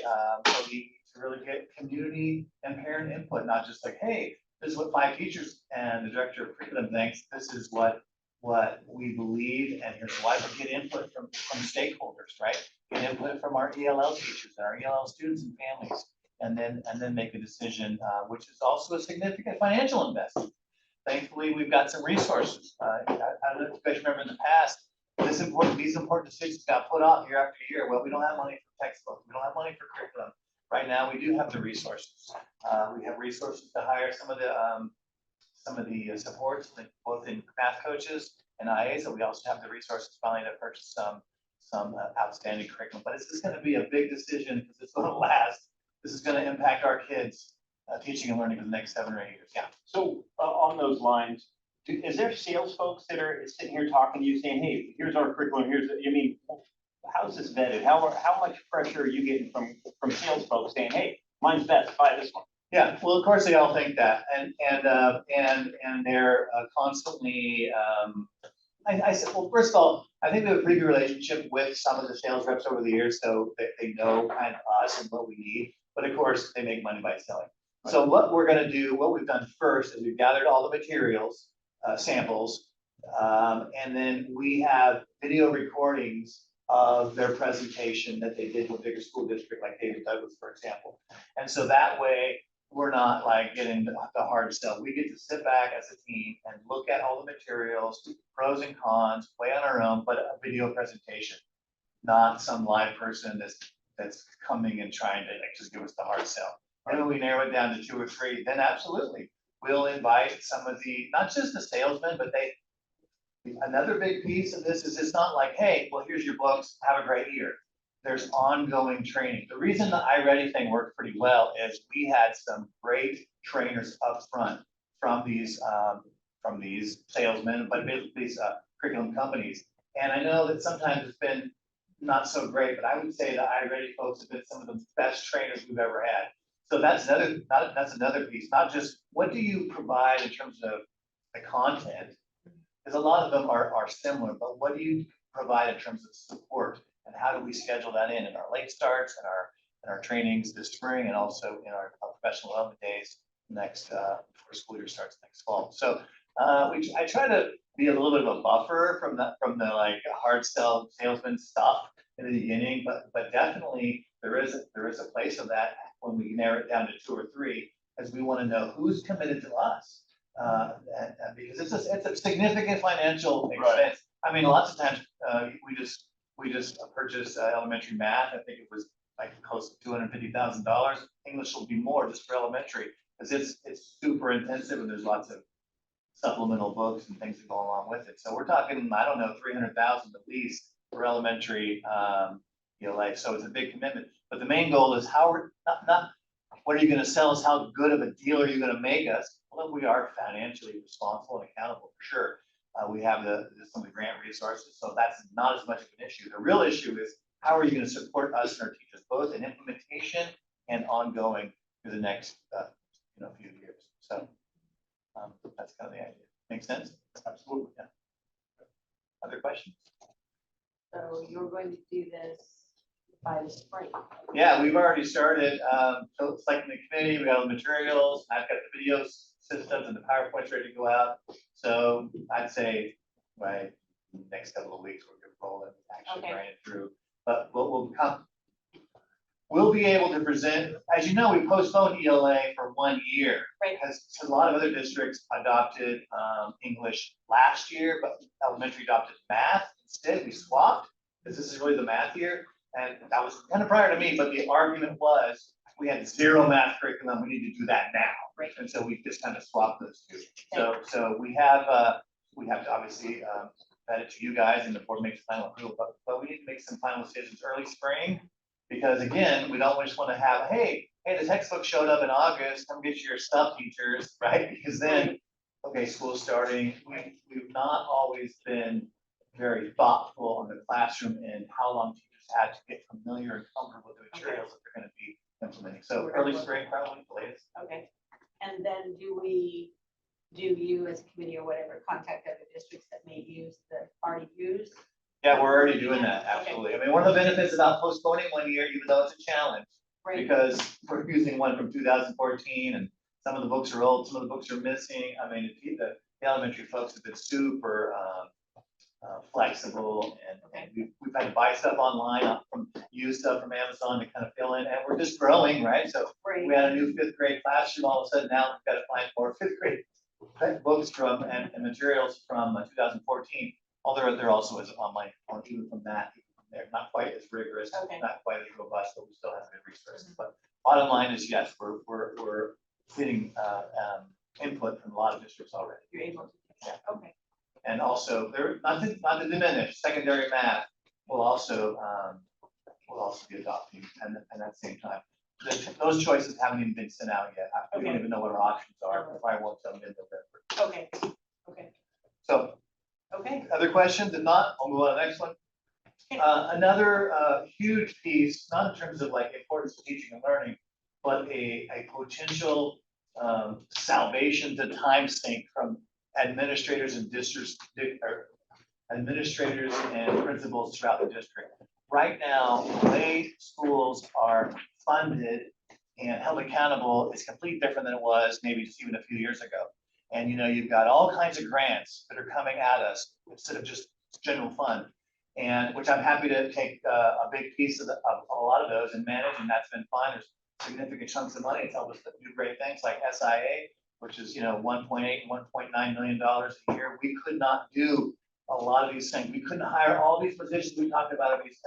OE to really get community and parent input, not just like, hey, this is what 5 teachers and the director of curriculum thinks. This is what we believe, and here's why. We get input from stakeholders, right? Get input from our ELL teachers and our ELL students and families, and then make a decision, which is also a significant financial investment. Thankfully, we've got some resources. I don't know if you guys remember in the past, these important decisions got put off year after year. Well, we don't have money for textbooks. We don't have money for curriculum. Right now, we do have the resources. We have resources to hire some of the supports, both in math coaches and IAs, and we also have the resources finally to purchase some outstanding curriculum. But this is going to be a big decision because it's going to last. This is going to impact our kids teaching and learning for the next 7 or 8 years. Yeah. So on those lines, is there sales folks that are sitting here talking to you saying, hey, here's our curriculum, how's this vetted? How much pressure are you getting from sales folks saying, hey, mine's best, buy this one? Yeah, well, of course they all think that, and they're constantly. I said, well, first of all, I think we have a pretty good relationship with some of the sales reps over the years, so they know kind of us and what we need. But of course, they make money by selling. So what we're going to do, what we've done first, is we've gathered all the materials, samples, and then we have video recordings of their presentation that they did with a bigger school district like David Douglas, for example. And so that way, we're not like getting the hard sell. We get to sit back as a team and look at all the materials, pros and cons, play on our own, but a video presentation, not some live person that's coming and trying to like just give us the hard sell. And when we narrow it down to 2 or 3, then absolutely, we'll invite some of the, not just the salesmen, but another big piece of this is it's not like, hey, well, here's your books, have a great year. There's ongoing training. The reason the iReady thing worked pretty well is we had some great trainers up front from these salesmen, but these curriculum companies. And I know that sometimes it's been not so great, but I would say the iReady folks have been some of the best trainers we've ever had. So that's another piece, not just what do you provide in terms of the content, because a lot of them are similar, but what do you provide in terms of support? And how do we schedule that in our late starts and our trainings this spring, and also in our professional development days next before school year starts next fall. So I try to be a little bit of a buffer from the like hard sell salesman stuff in the beginning, but definitely there is a place of that when we narrow it down to 2 or 3, as we want to know who's committed to us, because it's a significant financial expense. Right. I mean, lots of times we just purchased elementary math. I think it was like close to $250,000. English will be more just for elementary, because it's super intensive and there's lots of supplemental books and things that go along with it. So we're talking, I don't know, $300,000 at least for elementary, life. So it's a big commitment. But the main goal is how we're not what are you gonna sell us? How good of a deal are you gonna make us? Well, we are financially responsible and accountable for sure. We have some of the grant resources, so that's not as much of an issue. The real issue is how are you gonna support us and our teachers, both in implementation and ongoing for the next, few years. So that's kind of the idea. Make sense? Absolutely. Yeah. Other questions? So you're going to do this by the spring. Yeah, we've already started, so it's like in the committee, we got all the materials, I've got the video systems and the PowerPoints ready to go out. So I'd say by next couple of weeks, we're gonna roll it, actually Okay. bring it through. But we'll be able to present, as you know, we postponed ELA for 1 year. Right. Because a lot of other districts adopted English last year, but elementary adopted math instead. We swapped, because this is really the math year. And that was kind of prior to me, but the argument was, we had 0 math curriculum, we need to do that now. Right. And so we just kind of swapped those two. So we have to obviously vet it to you guys and the board makes final approval, but we need to make some final decisions early spring. Because again, we don't just want to have, hey, the textbook showed up in August, come get your stuff, teachers, right? Because then, okay, school's starting, we've not always been very thoughtful on the classroom and how long teachers had to get familiar and comfortable with the materials that they're gonna be implementing. So early spring, probably the latest. Okay, and then do you as a committee or whatever, contact other districts that may use the already used? Yeah, we're already doing that, absolutely. I mean, one of the benefits about postponing 1 year, even though it's a challenge, Right, because we're using one from 2014 and some of the books are old, some of the books are missing. I mean, the elementary folks have been super flexible and we've had to buy stuff online from used stuff from Amazon to kind of fill in, and we're just growing, right? So right, we had a new 5th grade classroom, all of a sudden now we've got to find more 5th grade books from and materials from 2014. Although there also is online, even from that, they're not quite as rigorous, Okay. not quite as robust, but we still have good resources. But bottom line is, yes, we're getting input from a lot of districts already. you're able to, Yeah. okay, And also, they're not to diminish, secondary math will also be adopting, and at the same time. Those choices haven't even been sent out yet. We don't Okay. even know what our options are. We probably won't tell them in November. okay, okay, So, okay. other questions? If not, I'll move on to the next one. Another huge piece, not in terms of like importance of teaching and learning, but a potential salvation to time sink from administrators and districts, or administrators and principals throughout the district. Right now, the way schools are funded and held accountable is completely different than it was maybe just even a few years ago. And you've got all kinds of grants that are coming at us instead of just general fund. And which I'm happy to take a big piece of a lot of those and manage, and that's been fine. There's significant chunks of money to help us do great things like SIA, which is 1.8, $1.9 million a year. We could not do a lot of these things. We couldn't hire all these positions we talked about, these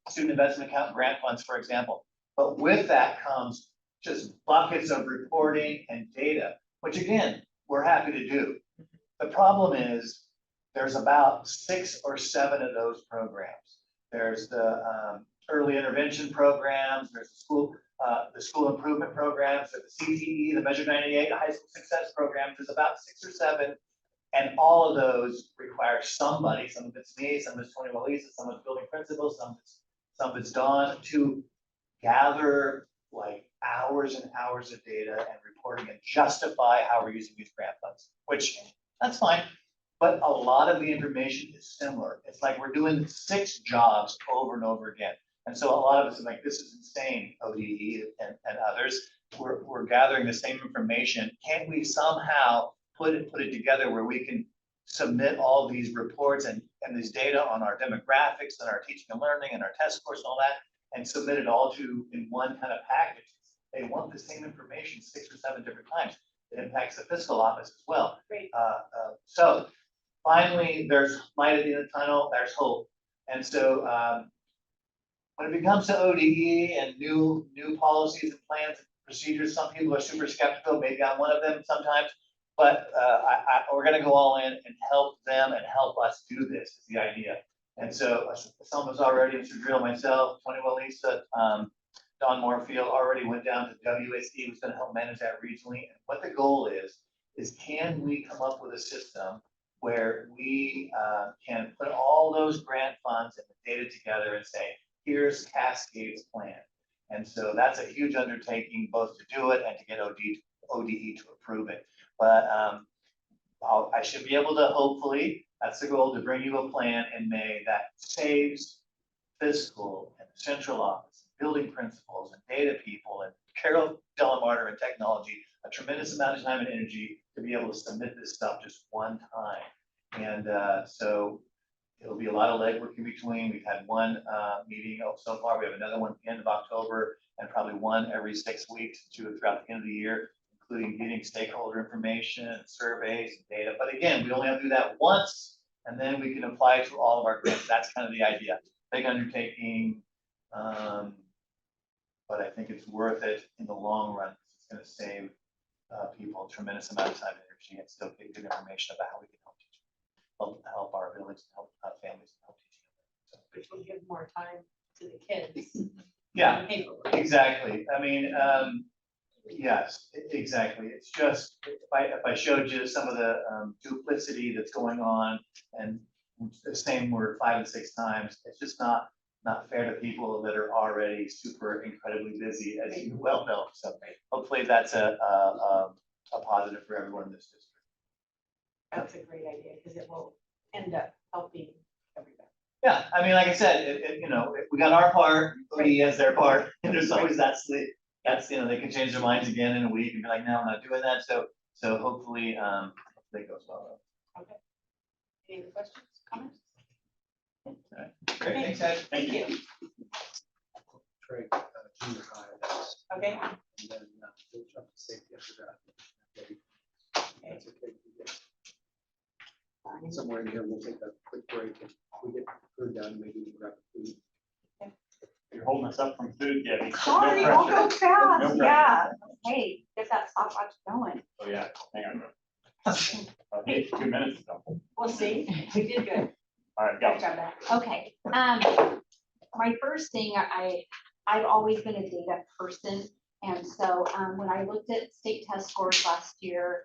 student investment account grant funds, for example. But with that comes just buckets of reporting and data, which again, we're happy to do. The problem is there's about 6 or 7 of those programs. There's the early intervention programs, there's the school improvement programs, there's the CTE, the Measure 98, the high school success programs. There's about 6 or 7, and all of those require somebody, some of it's me, some of it's Tony Walisa, some of it's building principals, some of it's Dawn, to gather like hours and hours of data and reporting and justify how we're using these grant funds, which that's fine. But a lot of the information is similar. It's like we're doing 6 jobs over and over again. And so a lot of us are like, this is insane, ODE and others. We're gathering the same information. Can't we somehow put it together where we can submit all these reports and this data on our demographics and our teaching and learning and our test scores and all that, and submit it all in one kind of package? They want the same information 6 or 7 different times. It impacts the fiscal office as well. Great. So finally, there's light at the end of the tunnel, there's hope. And so when it comes to ODE and new policies and plans and procedures, some people are super skeptical, maybe I'm one of them sometimes, but we're gonna go all in and help them and help us do this, is the idea. And so some of us already, Mr. Drill, myself, Tony Walisa, Don Moorfield already went down to WSE, who's gonna help manage that regionally. And what the goal is can we come up with a system where we can put all those grant funds and the data together and say, here's Cascade's plan. And so that's a huge undertaking, both to do it and to get ODE to approve it. But I should be able to, hopefully, that's the goal, to bring you a plan in May that saves fiscal and central office, building principals and data people and Carol Delamarter and technology, a tremendous amount of time and energy to be able to submit this stuff just one time. And so it'll be a lot of legwork in between. We've had one meeting so far. We have another one at the end of October and probably one every 6 weeks throughout the end of the year, including getting stakeholder information, surveys, and data. But again, we only have to do that once, and then we can apply it to all of our grants. That's kind of the idea. Big undertaking, but I think it's worth it in the long run. It's going to save people a tremendous amount of time and energy and still get good information about how we can help teach, help our village, help families, help teaching. So, Which will give more time to the kids. yeah, Paperwork. exactly. I mean, yes, exactly. It's just, if I showed you some of the duplicity that's going on and the same word 5 and 6 times, it's just not fair to people that are already super incredibly busy, as you well know. So hopefully that's a positive for everyone in this district. That's a great idea, because it will end up helping everybody. Yeah, I mean, like I said, you know, if we got our part, everybody has their part, and there's always that's, you know, they can change their minds again in a week and be like, no, I'm not doing that. So hopefully, it goes well. Okay. Any other questions, comments? All right. Great, thanks, Ed. Thank you. Trade, junior high, that's, Okay. and then we'll jump to safety after that. That's okay. Somewhere in here, we'll take a quick break and we get food done, maybe we can grab food. You're holding us up from food, Debbie. No Sorry, I'll go pressure. fast, No pressure. yeah. Hey, get that stopwatch going. Oh, yeah, hang on. I think 2 minutes ago. We'll see. We did good. All right, go. Good job, Beth. Okay, my first thing, I've always been a data person. And so when I looked at state test scores last year,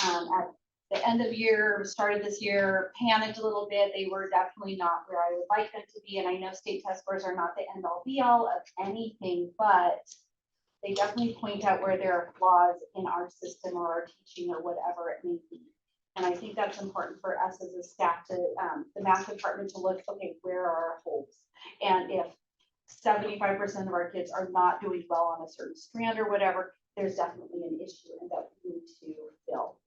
at the end of year, start of this year, panicked a little bit. They were definitely not where I would like them to be. And I know state test scores are not the end all be all of anything, but they definitely point out where there are flaws in our system or our teaching or whatever it may be. And I think that's important for us as a staff to, the math department to look, okay, where are our holes? And if 75% of our kids are not doing well on a certain strand or whatever, there's definitely an issue and that we need to fill.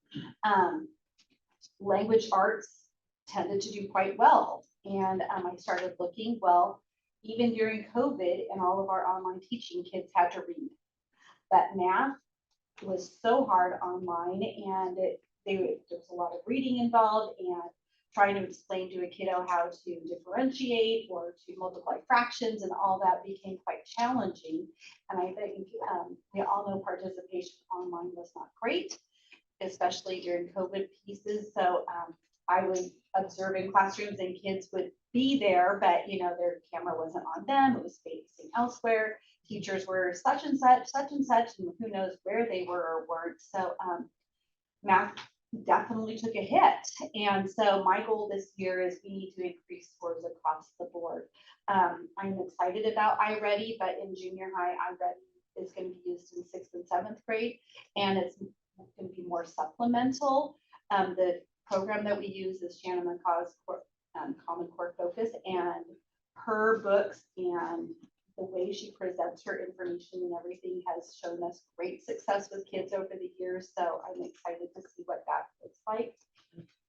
Language arts tended to do quite well. And I started looking, well, even during COVID and all of our online teaching, kids had to read. But math was so hard online and there was a lot of reading involved and trying to explain to a kiddo how to differentiate or to multiply fractions and all that became quite challenging. And I think we all know participation online was not great, especially during COVID pieces. So I was observing classrooms and kids would be there, but you know, their camera wasn't on them, it was facing elsewhere. Teachers were such and such, and who knows where they were or weren't. So math definitely took a hit. And so my goal this year is we need to increase scores across the board. I'm excited about iReady, but in junior high, iReady is going to be used in 6th and 7th grade, and it's going to be more supplemental. The program that we use is Shannon McCaw's Common Core Focus, and her books and the way she presents her information and everything has shown us great success with kids over the years. So I'm excited to see what that looks like.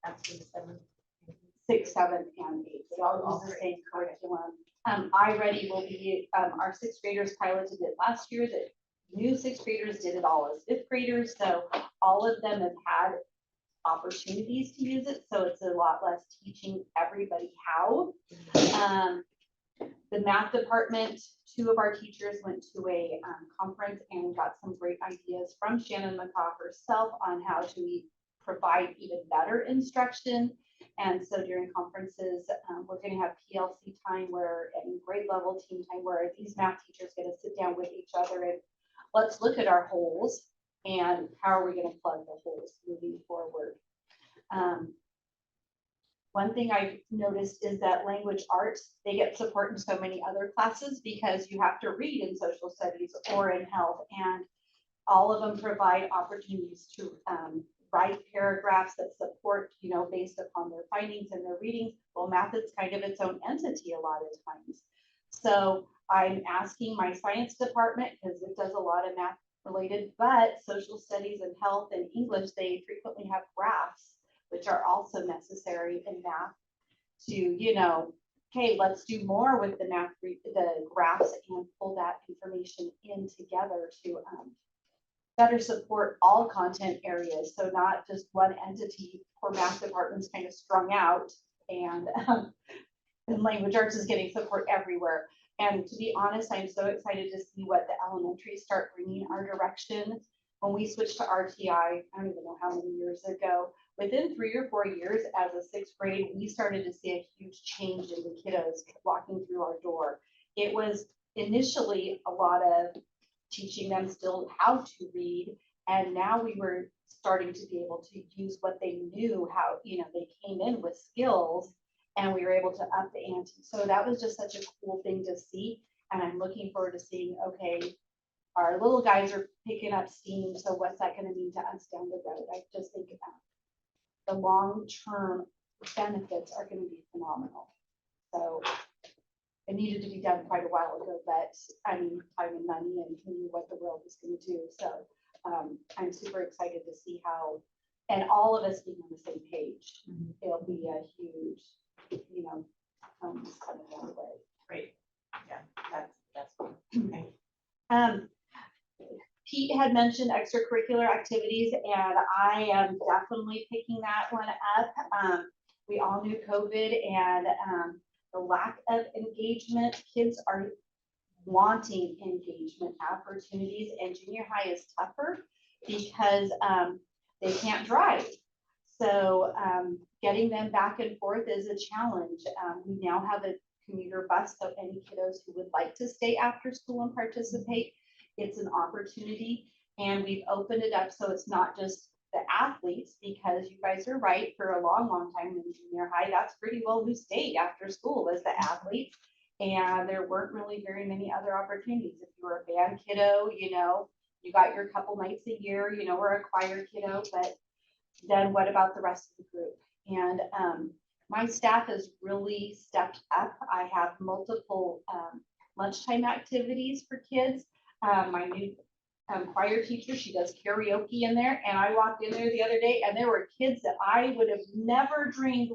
That's for the 7th. 6, 7, and 8. They all use the same curriculum. iReady will be, our 6th graders piloted it last year. The new 6th graders did it all as 5th graders. So all of them have had opportunities to use it. So it's a lot less teaching everybody how. The math department, 2 of our teachers went to a conference and got some great ideas from Shannon McCaw herself on how to provide even better instruction. And so during conferences, we're gonna have PLC time where, and grade level team time where these math teachers get to sit down with each other and let's look at our holes and how are we gonna plug the holes moving forward. One thing I've noticed is that language arts, they get support in so many other classes because you have to read in social studies or in health, and all of them provide opportunities to write paragraphs that support, you know, based upon their findings and their readings. Well, math is kind of its own entity a lot of times. So I'm asking my science department, because it does a lot of math related, but social studies and health and English, they frequently have graphs, which are also necessary in math to, you know, hey, let's do more with the math, the graphs and pull that information in together to better support all content areas. So not just one entity for math departments kind of strung out and language arts is getting support everywhere. And to be honest, I'm so excited to see what the elementaries start bringing our direction. When we switched to RTI, I don't even know how many years ago, within 3 or 4 years as a 6th grade, we started to see a huge change in the kiddos walking through our door. It was initially a lot of teaching them still how to read, and now we were starting to be able to use what they knew, how, you know, they came in with skills and we were able to up the ante. So that was just such a cool thing to see, and I'm looking forward to seeing, okay, our little guys are picking up steam, so what's that going to mean to us down the road? I just think the long-term benefits are going to be phenomenal. So it needed to be done quite a while ago, but I mean, time and money and who knew what the world was going to do. So I'm super excited to see how, and all of us being on the same page, it'll be a huge, you know, just coming down the way. Great. Yeah, that's fun. Okay. Pete had mentioned extracurricular activities, and I am definitely picking that one up. We all knew COVID and the lack of engagement. Kids are wanting engagement opportunities, and junior high is tougher because they can't drive. So getting them back and forth is a challenge. We now have a commuter bus, so any kiddos who would like to stay after school and participate, it's an opportunity. And we've opened it up so it's not just the athletes, because you guys are right, for a long time in junior high, that's pretty well who stayed after school was the athletes. And there weren't really very many other opportunities. If you were a band kiddo, you know, you got your couple nights a year, you know, or a choir kiddo, but then what about the rest of the group? And my staff has really stepped up. I have multiple lunchtime activities for kids. My new choir teacher, she does karaoke in there, and I walked in there the other day and there were kids that I would have never dreamed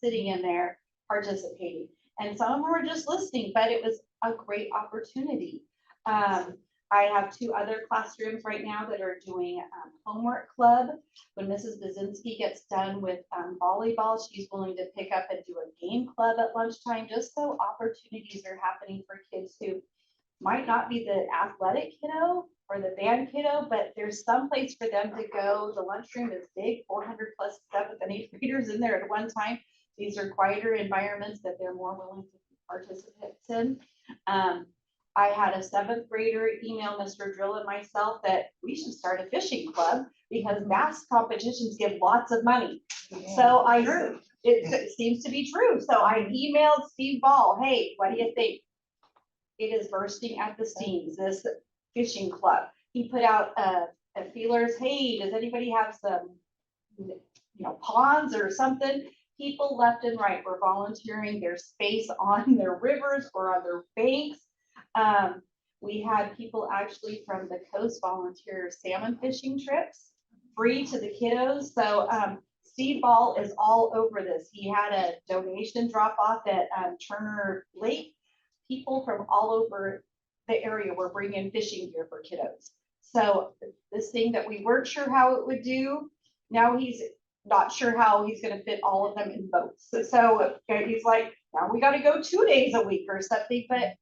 sitting in there participating. And some of them were just listening, but it was a great opportunity. I have 2 other classrooms right now that are doing homework club. When Mrs. Bazinski gets done with volleyball, she's willing to pick up and do a game club at lunchtime, just so opportunities are happening for kids who might not be the athletic kiddo or the band kiddo, but there's some place for them to go. The lunchroom is big, 400 plus 7th and 8th graders in there at one time. These are quieter environments that they're more willing to be participants in. I had a 7th grader email Mr. Drill and myself that we should start a fishing club because bass competitions give lots of money. Yeah. So it seems to be true. So I emailed Steve Ball, hey, what do you think? It is bursting at the seams, this fishing club. He put out a feelers, hey, does anybody have some, you know, ponds or something? People left and right were volunteering their space on their rivers or on their banks. We had people actually from the coast volunteer salmon fishing trips, free to the kiddos. So Steve Ball is all over this. He had a donation drop off at Turner Lake. People from all over the area were bringing fishing gear for kiddos. So this thing that we weren't sure how it would do, now he's not sure how he's going to fit all of them in boats. So he's like, now we got to go 2 days a week or something. But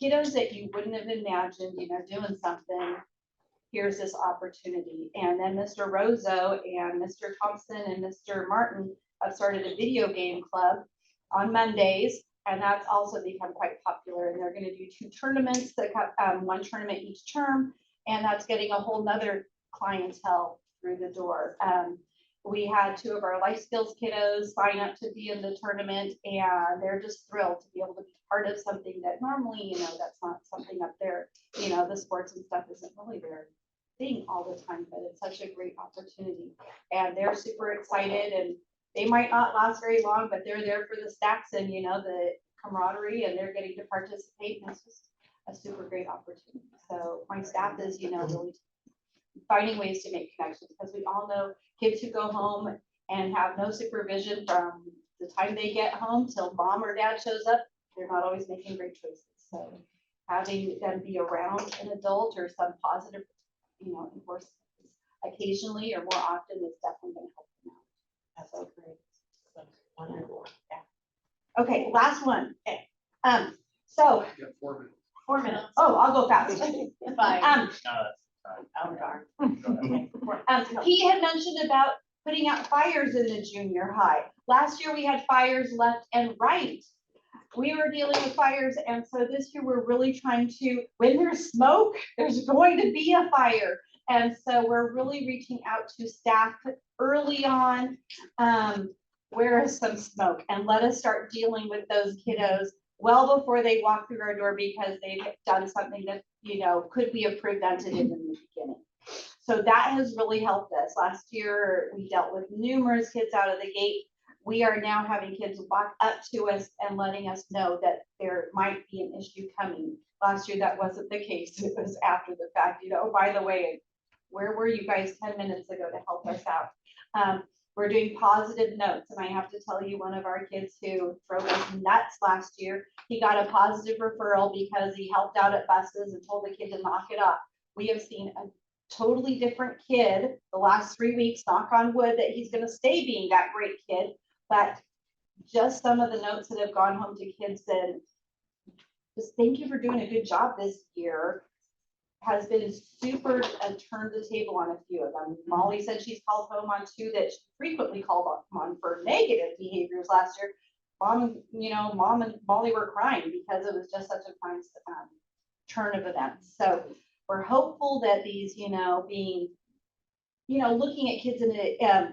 kiddos that you wouldn't have imagined, you know, doing something, here's this opportunity. And then Mr. Rozo and Mr. Thompson and Mr. Martin have started a video game club on Mondays, and that's also become quite popular. And they're going to do 2 tournaments, one tournament each term, and that's getting a whole nother clientele through the door. We had 2 of our life skills kiddos sign up to be in the tournament, and they're just thrilled to be able to be part of something that normally, that's not something up there. The sports and stuff isn't really their thing all the time, but it's such a great opportunity. And they're super excited, and they might not last very long, but they're there for the stacks and, the camaraderie, and they're getting to participate. And it's just a super great opportunity. So my staff is, really finding ways to make connections, because we all know kids who go home and have no supervision from the time they get home till mom or dad shows up, they're not always making great choices. So having them be around an adult or some positive, enforce occasionally or more often is definitely going to help them out. That's so great. Wonderful. Okay, last one. So You got 4 minutes. 4 minutes. oh, I'll go fast. Fine. No, Oh, darn. He had mentioned about putting out fires in the junior high. Last year we had fires left and right. We were dealing with fires, and so this year we're really trying to, when there's smoke, there's going to be a fire. And so we're really reaching out to staff early on, where is some smoke, and let us start dealing with those kiddos well before they walk through our door, because they've done something that, could we have prevented it in the beginning. So that has really helped us. Last year, we dealt with numerous kids out of the gate. We are now having kids walk up to us and letting us know that there might be an issue coming. Last year, that wasn't the case. It was after the fact, by the way, where were you guys 10 minutes ago to help us out? We're doing positive notes, and I have to tell you, one of our kids who drove us nuts last year, he got a positive referral because he helped out at buses and told the kid to knock it off. We have seen a totally different kid the last 3 weeks, knock on wood that he's going to stay being that great kid, but just some of the notes that have gone home to kids said, just thank you for doing a good job this year, has been super, turned the table on a few of them. Molly said she's called home on 2 that she frequently called on for negative behaviors last year. Mom and Molly were crying because it was just such a fine turn of events. So we're hopeful that these, being, looking at kids in a,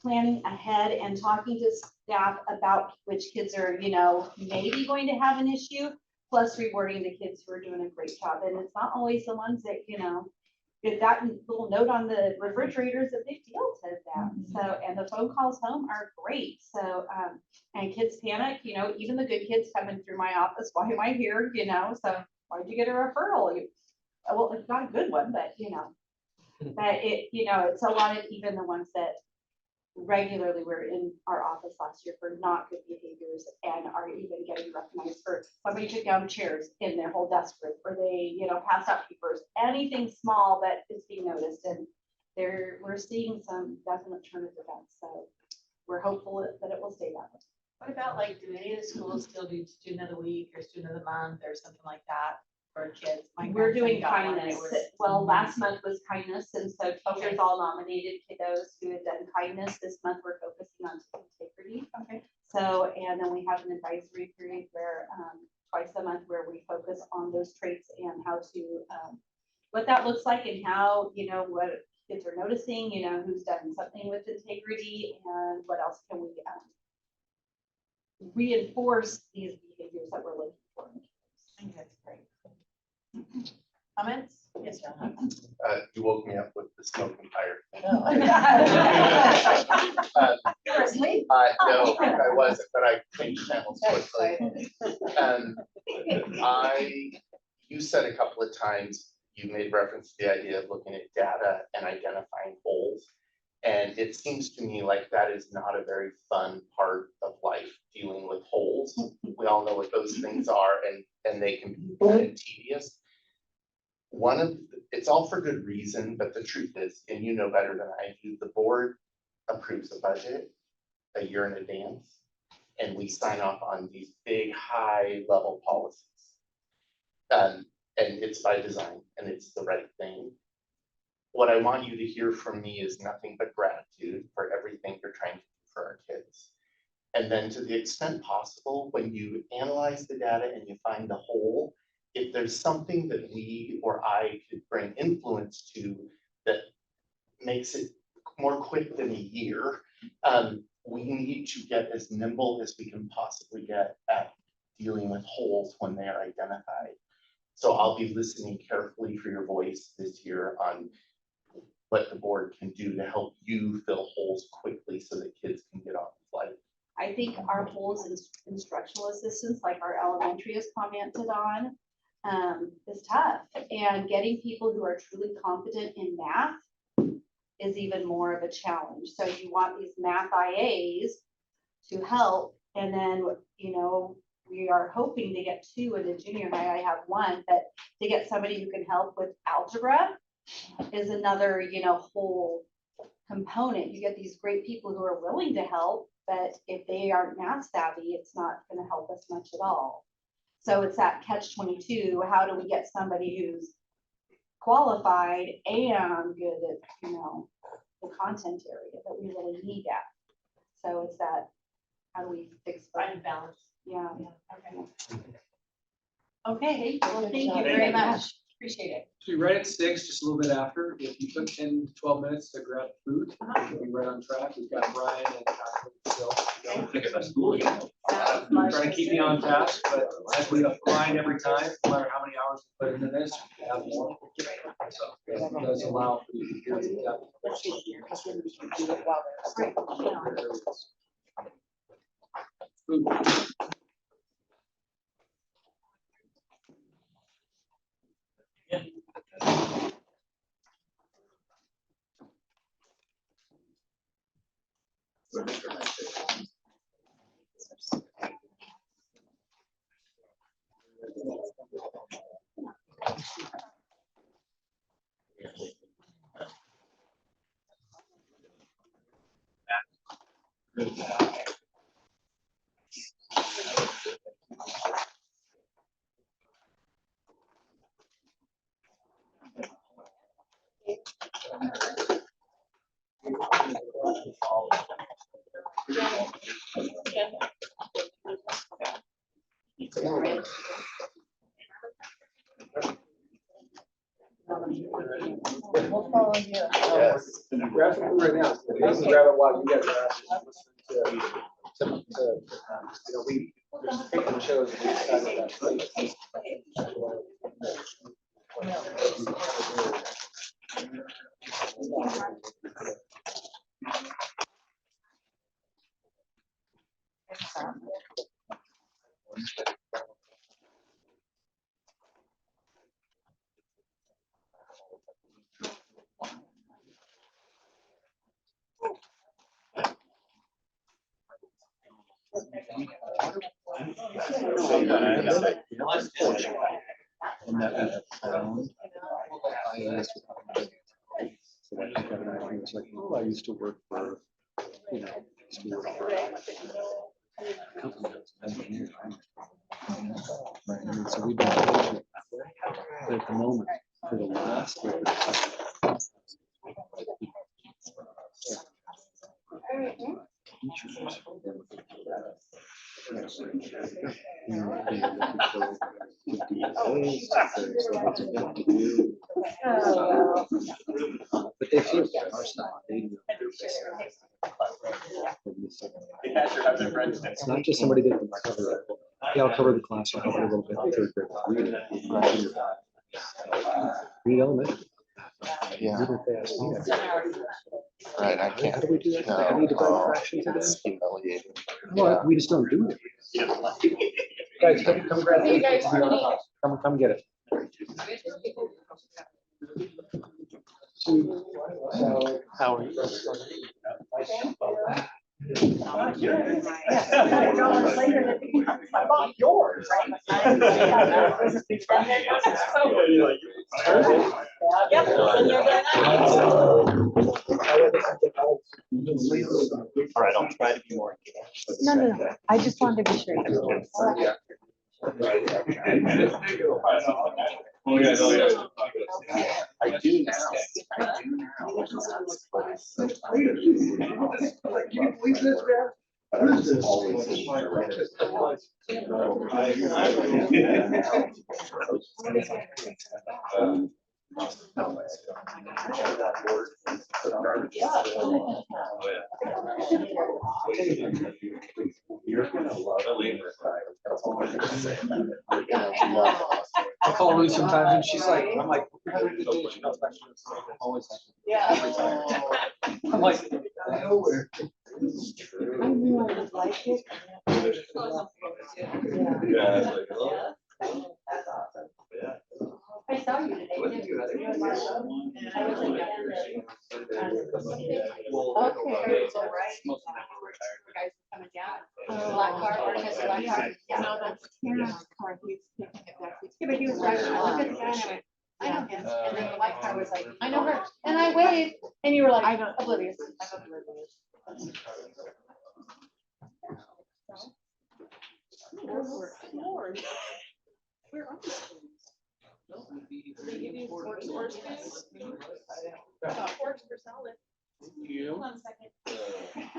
planning ahead and talking to staff about which kids are, maybe going to have an issue, plus rewarding the kids who are doing a great job. And it's not always the ones that, get that little note on the refrigerator is a big deal to them. So, and the phone calls home are great. So, and kids panic, even the good kids coming through my office, why am I here? So why'd you get a referral? Well, it's not a good one, but but it's a lot of even the ones that regularly were in our office last year for not good behaviors and are even getting recognized for somebody took down chairs in their whole desk group, or they, passed out papers, anything small that is being noticed. And we're seeing some definite turn of events. So we're hopeful that it will stay that way. What about like, do any of the schools still do student of the week or student of the month or something like that for kids? My We're doing grandson got one, it kindness. was Well, last amazing. month was kindness, and so teachers all nominated kiddos who had done kindness. This month we're focusing on integrity. Okay. So, and then we have an advisory period where twice a month where we focus on those traits and how to what that looks like, and how, what kids are noticing, who's done something with integrity, and what else can we reinforce these behaviors that we're looking for. I think that's great. Comments? Yes, John. You woke me up with the smoke and fire. You were asleep? No, I wasn't, but I changed channels quickly. You said a couple of times, you made reference to the idea of looking at data and identifying holes. And it seems to me like that is not a very fun part of life, dealing with holes. We all know what those things are, and they can be kind of tedious. It's all for good reason, but the truth is, and you know better than I do, the board approves a budget a year in advance, and we sign off on these big, high level policies. And it's by design, and it's the right thing. What I want you to hear from me is nothing but gratitude for everything you're trying to do for our kids. And then to the extent possible, when you analyze the data and you find the hole, if there's something that we or I could bring influence to that makes it more quick than a year, we need to get as nimble as we can possibly get at dealing with holes when they are identified. So I'll be listening carefully for your voice this year on what the board can do to help you fill holes quickly so that kids can get off the flight. I think our holes in instructional assistants, like our elementary has commented on, is tough. And getting people who are truly competent in math is even more of a challenge. So you want these math IAs to help. And then, you know, we are hoping to get 2 in the junior high. I have 1, but to get somebody who can help with algebra is another, you know, whole component. You get these great people who are willing to help, but if they aren't math savvy, it's not going to help us much at all. So it's that catch-22. How do we get somebody who's qualified and good at, you know, the content area that we really need at? So it's that, how do we fix that? Find balance. Yeah. Okay. Okay, well, thank you Thank very you. much. Appreciate it. So you're right at 6, just a little bit after. If you took 10, 12 minutes to grab food, you'll be right on track. We've got Brian and Phil. Trying to keep you on task, but as we find every time, no matter how many hours we put into this, we have more. So it does allow for you to hear the depth. Food. We'll follow you. Yes. Grab some food right now. You can grab it while you guys are actually listening to, you know, we just pick and chose. We decided that. And that we have found, I asked about so like I got an idea, it's like, oh, I used to work for, you know, school. Company that's engineering. Right, I mean, so we've been approaching it that way, but at the moment, for the last. Teachers. But they feel our style. They know their business. It's not just somebody that can cover it. Yeah, I'll cover the class. I'll help you a little bit. Third grade. Read elementary. Yeah. Even if they ask me, I'd be like, Right, I how can't. do we do that? No, How do you divide oh, fractions again? it's humiliating. Well, we just don't do it. Guys, come grab See you guys food. tonight. Come get it. How are you? I bought yours. All right, I'll try to be more engaged. No. I just wanted to be sure. I do now. Can you believe this, man? What is this? You're gonna love it. I call Ruth sometimes and she's like, I'm like, "We're having a good day." She comes back, she goes, "I'm always happy." I'm like, nowhere. I knew I would like it. Yeah. I saw you today. didn't you? I was in guys coming down. Black car, or has black car. Yeah. No, that's Karen's car, he's taking it back. Yeah, but he was driving, I looked at the guy and I went, I know him, and then the white car was like, I know her, and I waved, and you were like, I don't- oblivious. I'm oblivious. Lord. Where are the schools? They give you forks or spoons? Forks for salad. Hold on a second.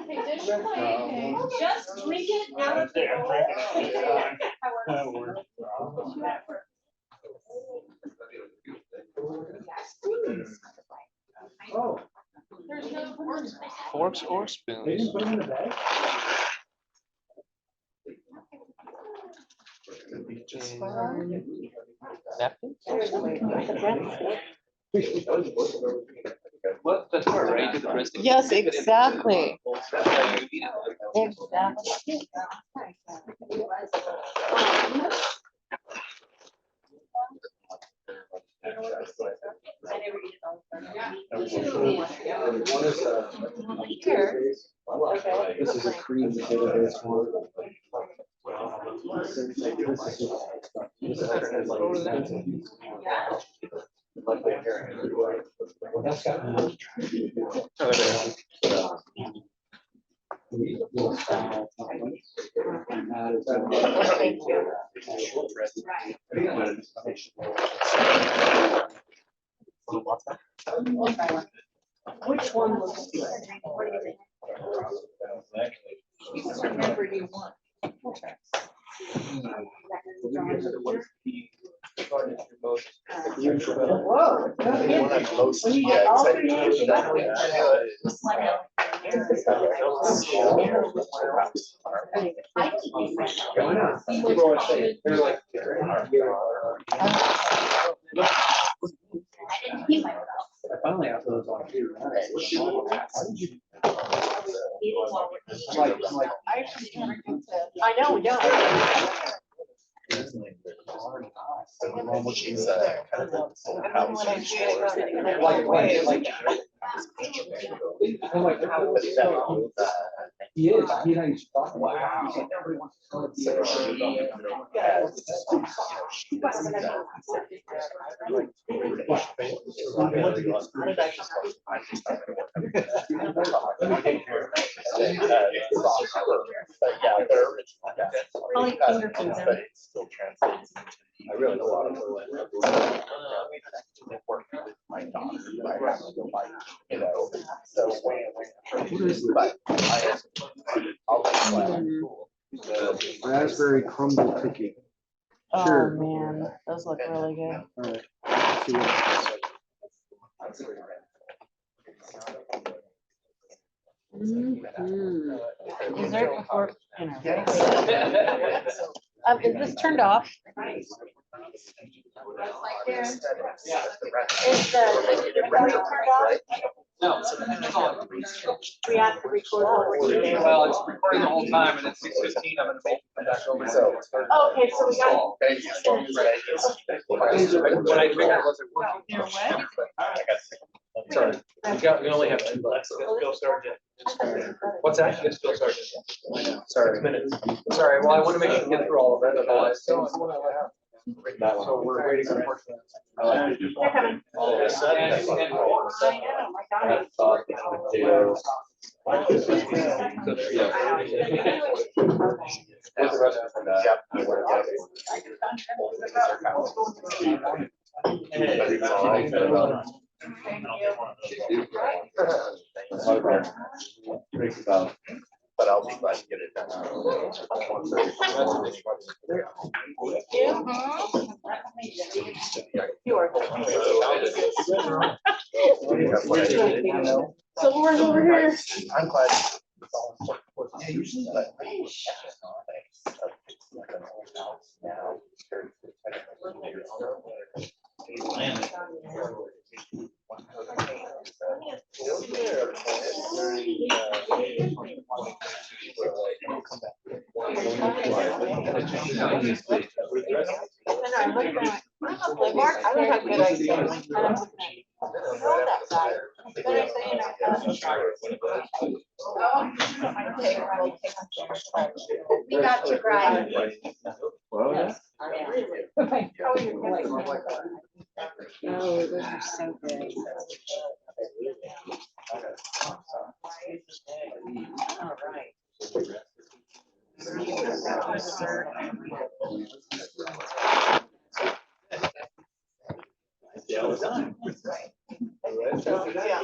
Hey, dish your plate. Just drink it out of the Oh, There's no forks. Forks or they spoons? didn't put them in the bag? Napkins? What, that's part, right? You did the breasting. Yes, exactly. One is, this is a cream potato based one. That's got. Thank you. Which one looks good? What do you think? You just remember you want. Whoa. One I'm most, When you yeah, get all excited three to names, do you that. got Why not? People always say, they're like. I finally have those on here. I'm like, I know, we don't. She's kind of. I'm like, he is, he and I used to talk about it. He's like, everybody wants to tell it to Yeah, they're original. But it still translates into. I really a lot of. Working with my daughter, I have to go like, you know, so. But I'll cool. Raspberry crumble cookie. Oh, Sure. man, those look really good. All right. See what- Dessert before dinner. Is this turned off? Is the recording turned off? No. We have to record what we're doing. Well, it's recording the whole time and it's 6:15, I'm gonna make it back over. So. Okay, so we got. What I figured was it working. You're what? Sorry, we only have 2 left. What's that? Yes, Bill Sergeant. Sorry. Minutes. Sorry, well, I want to make sure we get through all of it, otherwise. So we're waiting for. They're coming. I know, my God. Thank you. But I'll be glad to get it done. You are. So we're over here. I'm glad. Mark, I don't have good idea. We got you, Brian. Well, Yes. Oh, those are so good. All right. Yeah, we're done. So, yeah.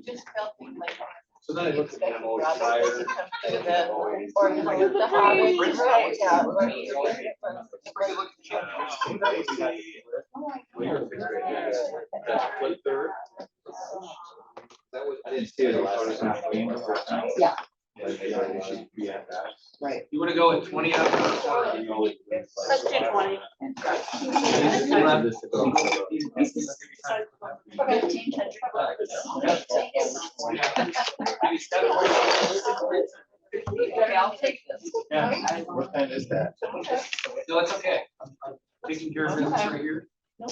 Just felt like. So then I looked at them all tired. Or the Hobbit, right, yeah. I didn't see it the last time. Yeah. Right. You wanna go at 20 out of Let's do 20. 15 country clubs. Okay, I'll take this. What time is that? No, it's okay. I'm taking care of business right here. Do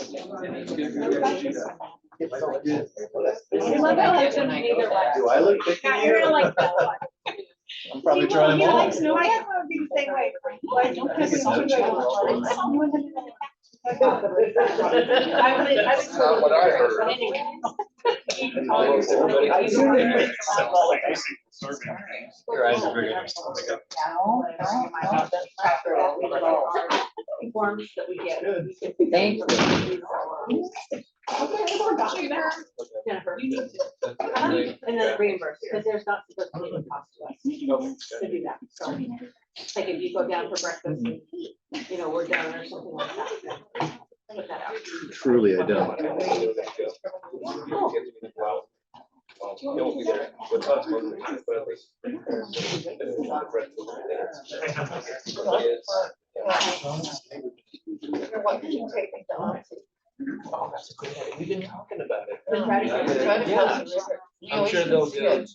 I look big? I'm probably trying them all. That's not what I heard. Your eyes are very Forms that we get. Thank Jennifer, you need to. And then reimburse, because there's not supposed to be any cost to us to do that. So, like if you go down for breakfast, and, you know, we're done or something like that. Put that out. Truly, I don't. You're what, you take it down. Oh, that's a good idea. We've been talking about it. We try to Yeah. close the river. We I'm always sure do they'll good.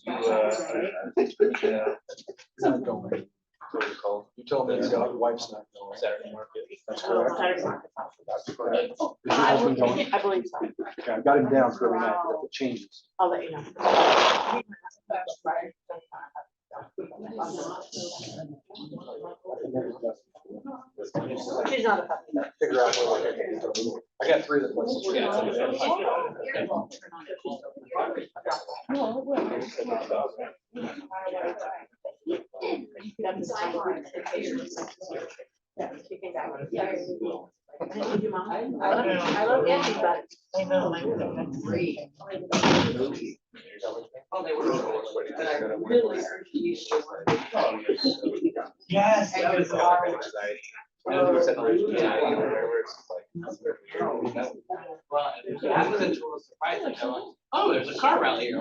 You told me your wife's not going. Saturday market. That's correct. Saturday market. That's correct. I believe so. Okay, I got him down for every night, but the changes. I'll let you know. She's not a puppy. Figure out what I got 3 that was. I love Angie, but I know my that's great. Oh, they were. But I really appreciate it. Yes, that was all. Oh, there's a car rally here.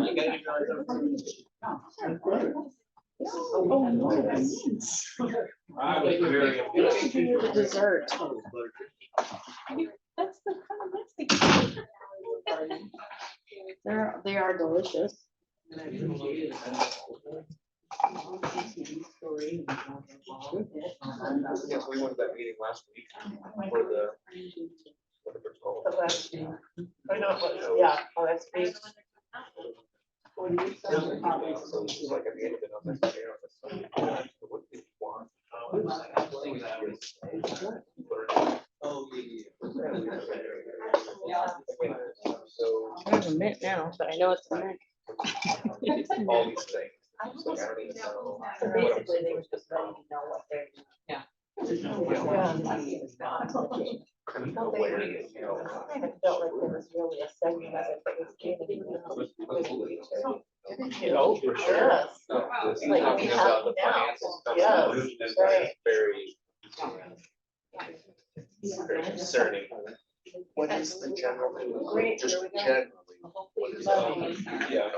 I was very. Dessert. That's the kind of they are delicious. Yeah, we went to that meeting last week for the, whatever it's called. The last name. Or not, yeah, oh, that's big. So this is like at the end of it, I'm like, yeah, what do you want? Oh, Yeah. So. There's a mint now, but I know it's a mint. All these things. I So I don't even know. So basically, they were just letting you know what they're. Yeah. Awareness, you know. I kind of felt like there was really a segment of it that was given, you know, with research. Oh, for sure. Yes. It's Like talking we about have the now. finances. Yes, right. Very discerning. What is the general, just generally, what is the? Yeah.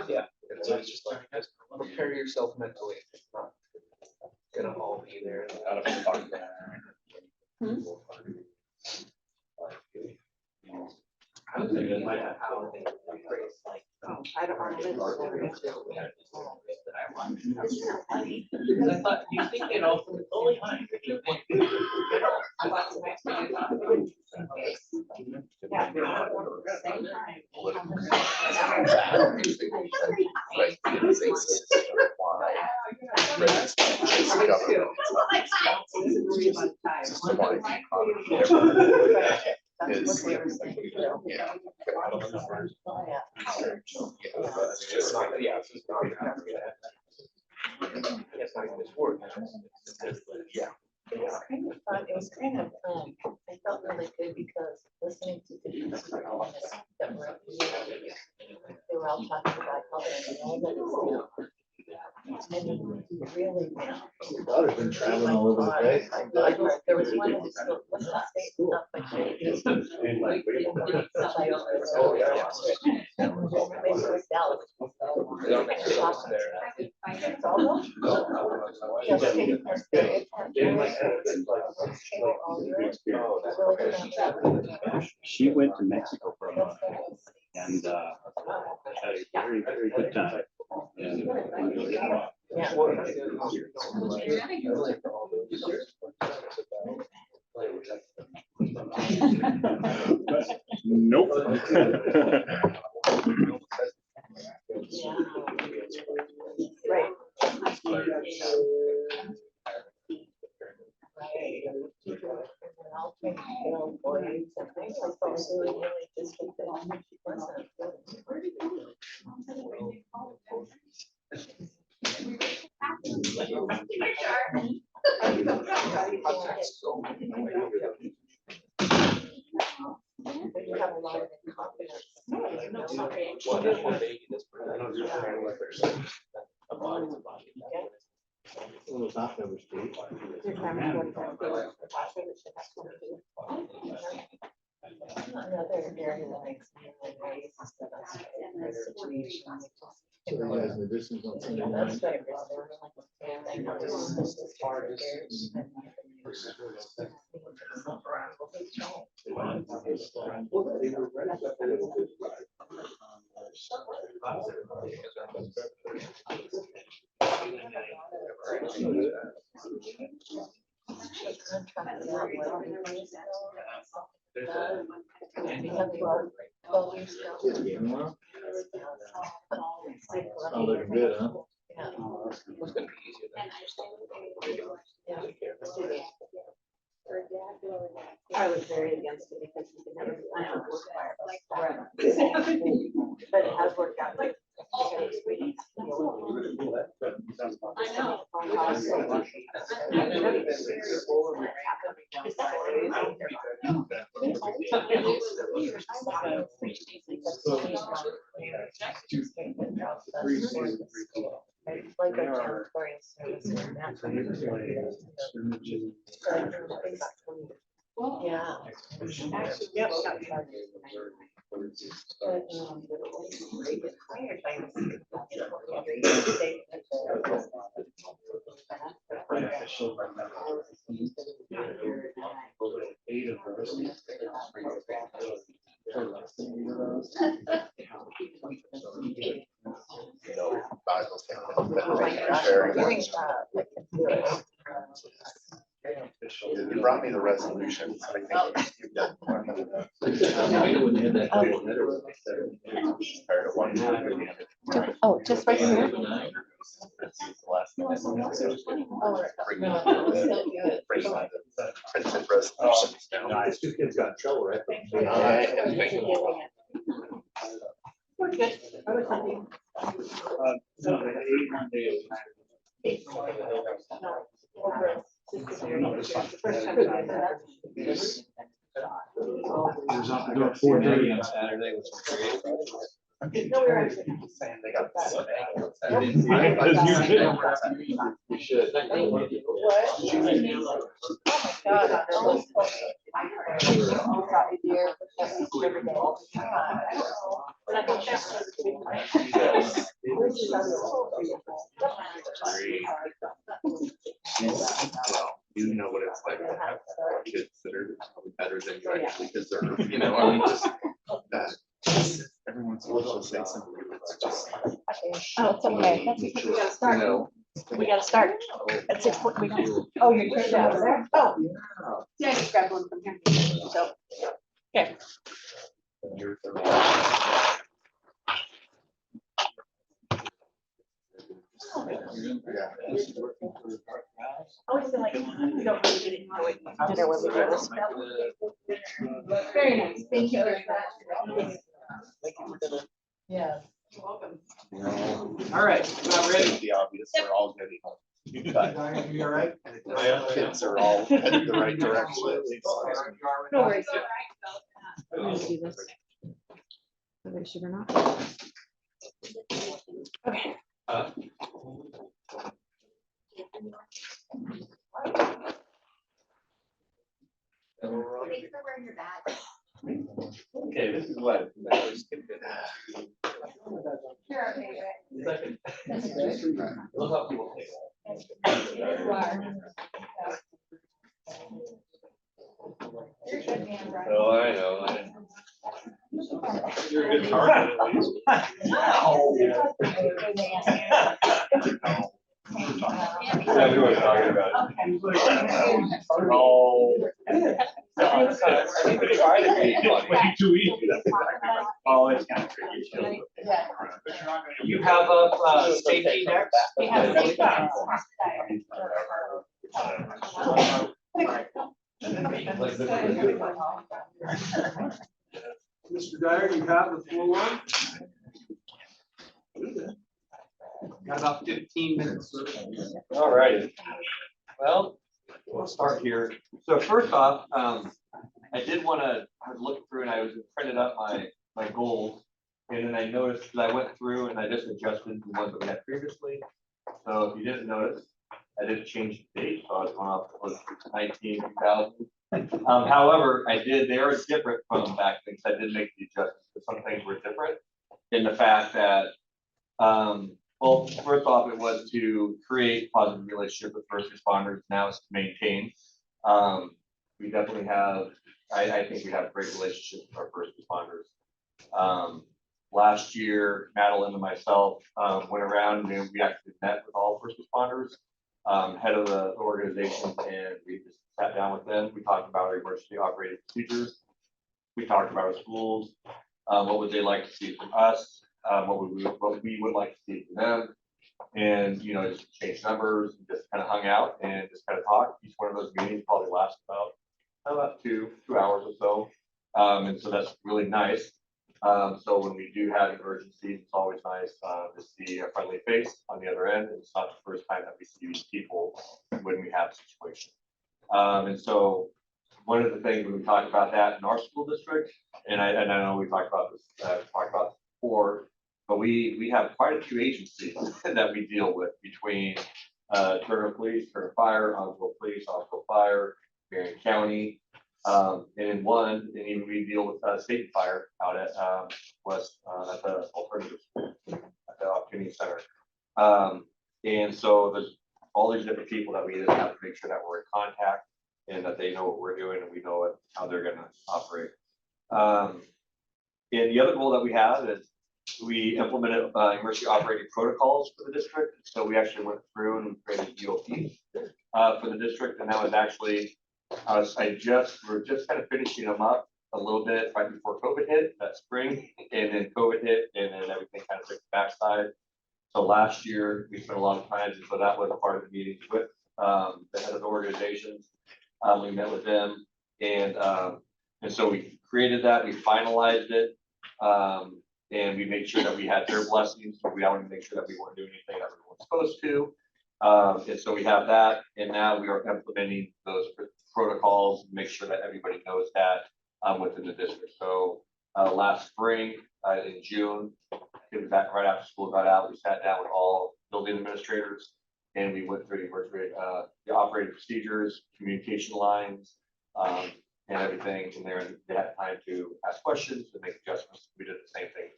Yeah, and so it's just like, prepare yourself mentally, it's not gonna all be there. I was thinking like how they phrase like. I don't want to live there. Because I thought, you think it also, it's only fine. I bought some extra. Same time. Right, it's a system wide. It's government. System-wide economy. That's what they were saying. Yeah. Yeah. It's not, yeah, it's not. It's not this word. Yeah. Kind of fun. It was kind of, I felt really good because listening to different people that were, they were all talking about how they're enrollment is. And really. Your daughter's been traveling all over the place. There was one in the school, what's that state up by Vegas? And like, Oh, yeah. Maybe it was Dallas. It's all those? Cascade, she went to Mexico for a month and had a very, very good time. And nope. Right. You have a lot of confidence. Well, it's not number three. Another area that makes me really nice is that in this situation. So you guys in the distance on Sunday Yeah, night. that's right. And I know this is just hard to bear. Not looking good, huh? I was very against it because you can never plan on work fire. But it has worked out. Like a janitorial service and that kind of thing. Yeah. Yep. But, they get hired by the state. You brought me the resolutions. I think you've done one of them. Oh, just right here? It's the last thing I want to do. Bring No, up it's still good. bring on the printed resolutions down. Nice, two kids got in trouble, right? I am thinking, We're good. I was thinking. No, they ate one day at Doing 4:30 on Saturday, which is great. No, we were actually. saying they got this. We should. What? Oh my God. I always told me. I'll probably do it at least every day. But I think that's just to be my- Well, you know what it's like to have kids that are probably better than you actually deserve, you know, I mean, just that. Every once in a while, she'll say something that's just. Oh, it's okay. That's because we gotta You start. know. We gotta start. That's it. Oh, you're turned over there? Oh. Yeah, I just grabbed one from here. So, okay. I always feel like we don't really get it going dinner when we do this. Very nice. Thank you very much. Yeah. You're welcome. All right, about ready? The obvious, they're all getting. Diane, you all right? My kids are all heading the right direction. No worries. I'm gonna do this. Whether I should or not. Okay. Thanks for wearing your badge. Okay, this is what. You're our favorite. We'll help people. You are. You're a good man, Brian. Oh, I know. You're a good target at least. Yeah, we were talking about it. Oh. Way too easy. Oh, it's kind of tricky. Yeah. You have safety next? We have safety. Mr. Dyer, you have the floor. Got about 15 minutes, sir. All right. Well, we'll start here. So first off, I did want to look through and I was printed up my goals. And then I noticed that I went through and I just adjusted the ones that we had previously. So if you didn't notice, I did change the date. So I was going off was 2000. However, they are different from back then. I did make the adjustments, but some things were different in the fact that, well, first off, it was to create positive relationship with first responders. Now it's to maintain. We definitely have, I think we have a great relationship with our first responders. Last year, Madeline and myself went around and we actually met with all first responders, head of the organization, and we just sat down with them. We talked about our emergency operating procedures. We talked about our schools. What would they like to see from us? What we would like to see from them, and just change numbers and just kind of hung out and just kind of talked. Each one of those meetings probably lasts about two hours or so, and so that's really nice. So when we do have emergencies, it's always nice to see a friendly face on the other end. And it's not the first time that we see these people when we have a situation. And so one of the things when we talked about that in our school district, and I know we talked about this before, but we have quite a few agencies that we deal with between Turner Police, Turner Fire, Oswego Police, Oswego Fire, Marion County, and even we deal with State Fire out at West at the alternative school, at the Opportunity Center. And so there's all these different people that we just have to make sure that we're in contact and that they know what we're doing and we know how they're going to operate. And the other goal that we have is we implemented emergency operating protocols for the district. So we actually went through and created GOPs for the district, and that was actually we're just kind of finishing them up a little bit right before COVID hit that spring, and then COVID hit, and then everything kind of took the backside. So last year, we spent a lot of time, and so that was a part of the meetings with the head of the organizations. We met with them, and so we created that, we finalized it, and we made sure that we had their blessings, but we wanted to make sure that we weren't doing anything that we weren't supposed to. And so we have that, and now we are implementing those protocols, make sure that everybody knows that within the district. So last spring, in June, it was back right after school got out, we sat down with all building administrators, and we went through the operating procedures, communication lines, and everything in there. And they had time to ask questions and make adjustments. We did the same thing.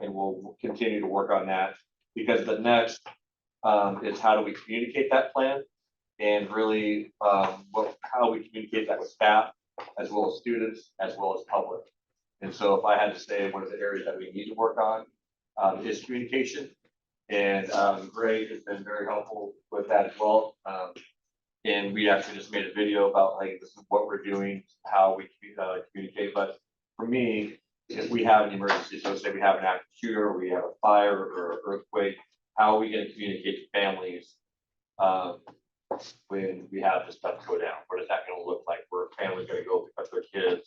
And we'll continue to work on that, because the next is how do we communicate that plan, and really how we communicate that with staff, as well as students, as well as public. And so if I had to say one of the areas that we need to work on is communication. And Greg has been very helpful with that as well. And we actually just made a video about like, this is what we're doing, how we communicate. But for me, if we have an emergency, so say we have an active shooter, or we have a fire or an earthquake, how are we going to communicate to families when we have this stuff go down? What is that going to look like? Where a family's going to go pick up their kids?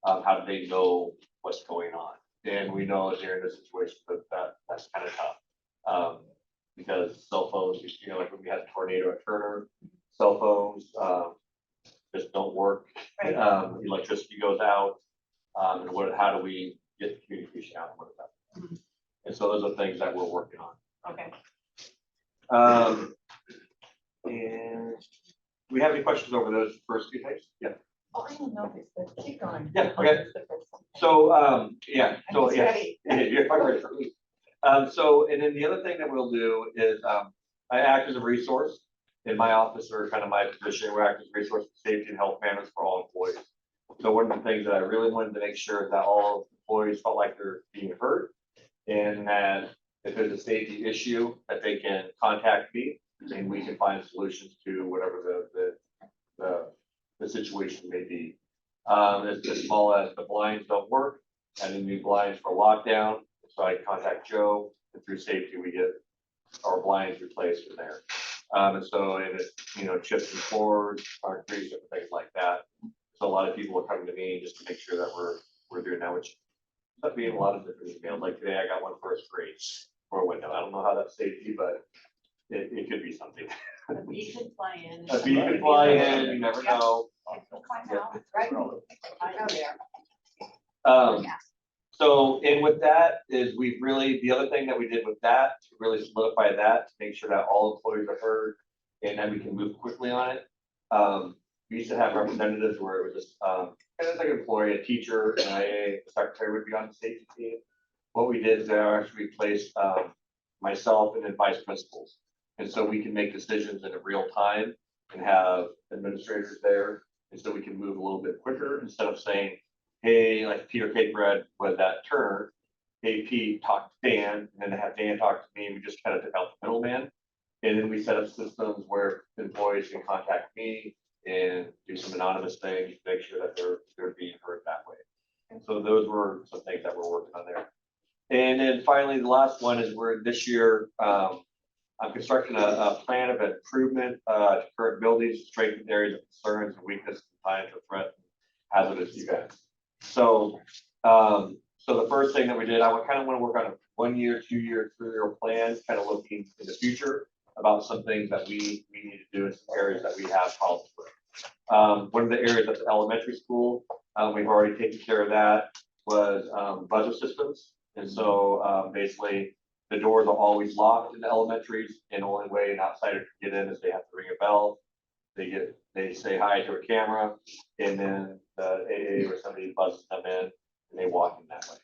How do they know what's going on? And we know that during this situation that's kind of tough, because cell phones, you know, like when we had a tornado at Turner, cell phones just don't work. Electricity goes out, and how do we get the communication out? What is that? And so those are things that we're working on. Okay. And do we have any questions over those first two things? Yeah. Oh, I don't know this, but keep going. Yeah, okay. So, yeah, so, yeah. You're quite right for me. So, and then the other thing that we'll do is, I act as a resource in my office, or kind of my position, we act as a resource for safety and health manners for all employees. So one of the things that I really wanted to make sure that all employees felt like they're being heard, and that if there's a safety issue, that they can contact me, and we can find solutions to whatever the situation may be. As small as the blinds don't work, I need new blinds for lockdown, so I contact Joe, and through safety, we get our blinds replaced in there. And so, and it's, you know, chips and floors, concrete, different things like that. So a lot of people are coming to me just to make sure that we're doing that, which ends up being a lot of different emails. Like today, I got one for a screen for a window. I don't know how that's safety, but it could be something. A bee could fly in. A bee could fly in, you never know. I know there. So, and with that is the other thing that we did with that, to really solidify that, to make sure that all employees are heard, and then we can move quickly on it. We used to have representatives where it was just, kind of like an employee, a teacher, an IA, a secretary would be on the safety team. What we did is I actually replaced, myself and then vice principals. And so we can make decisions in a real time and have administrators there. And so we can move a little bit quicker, instead of saying, hey, like Peter Capered was at Turner, hey, Pete, talk to Dan, and then have Dan talk to me, and we just kind of took out the middleman. And then we set up systems where employees can contact me and do some anonymous things, to make sure that they're being heard that way. And so those were some things that we're working on there. And then finally, the last one is this year, I'm constructing a plan of improvement to current buildings, to strengthen areas of concerns and weakness, compliance with threat, and hazardous events. So, so the first thing that we did, I kind of want to work on a 1 year, 2 year, 3 year plan, kind of looking in the future about some things that we need to do in some areas that we have problems with. One of the areas at the elementary school, we've already taken care of that, was buzzer systems. And so basically, the doors are always locked in the elementaries, and the only way an outsider can get in is they have to ring a bell. They say hi to a camera, and then the AA or somebody buzzes them in, and they walk in that way.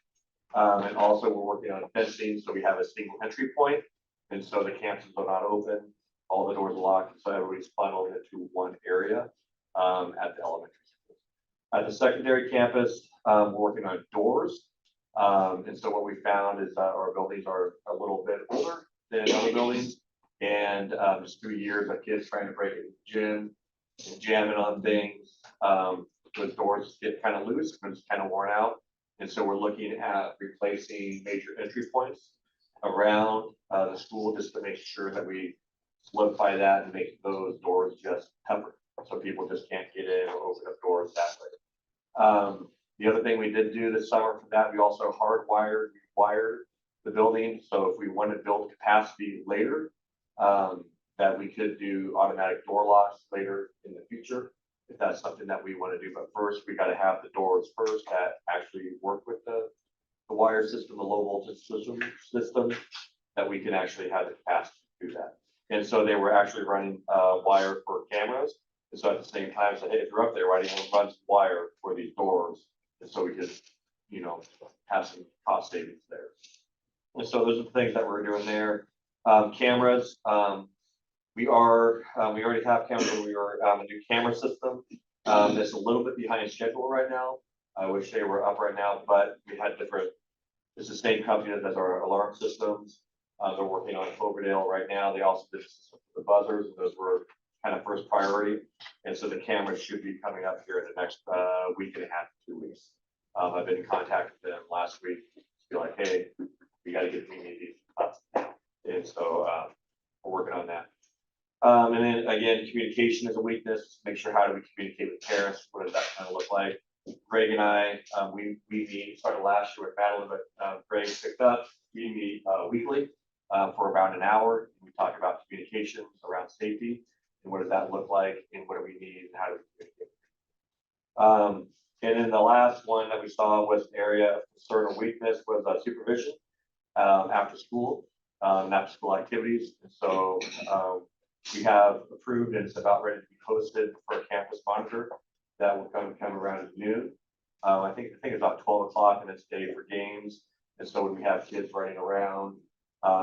And also we're working on fencing, so we have a single entry point, and so the campuses are not open, all the doors are locked, so everybody's funneled into one area at the elementary school. At the secondary campus, we're working on doors. And so what we found is that our buildings are a little bit older than other buildings. And just through years of kids trying to break into the gym and jamming on things, those doors get kind of loose and it's kind of worn out. And so we're looking at replacing major entry points around the school just to make sure that we solidify that and make those doors just temporary. So people just can't get in or open up doors that way. The other thing we did do this summer for that, we also wired the building. So if we want to build capacity later, that we could do automatic door locks later in the future, if that's something that we want to do. But first, we got to have the doors first that actually work with the wire system, the low voltage system, that we can actually have the capacity to do that. And so they were actually running wire for cameras. And so at the same time, said, hey, if you're up there, why don't you run some wire for these doors? And so we could, you know, have some cost savings there. And so those are the things that we're doing there. Cameras, we already have cameras. We are a new camera system. That's a little bit behind schedule right now. I wish they were up right now, but we had different, it's the same company that does our alarm systems. They're working on Cloverdale right now. They also did the buzzers, and those were kind of first priority. And so the cameras should be coming up here in the next week and a half, 2 weeks. I've been in contact with them last week to be like, hey, we got to get these up now. And so we're working on that. And then again, communication is a weakness. Make sure, how do we communicate with parents? What does that kind of look like? Greg and I, we started last year with Madeline, but Greg picked up. We meet weekly for about an hour. We talk about communications around safety and what does that look like and what do we need and how do we communicate. And then the last one that we saw was an area of concern or weakness was supervision after school and after school activities. And so we have approved and it's about ready to be posted for a campus monitor that will come around at noon. I think it's about 12 o'clock and it's day for games. And so when we have kids running around,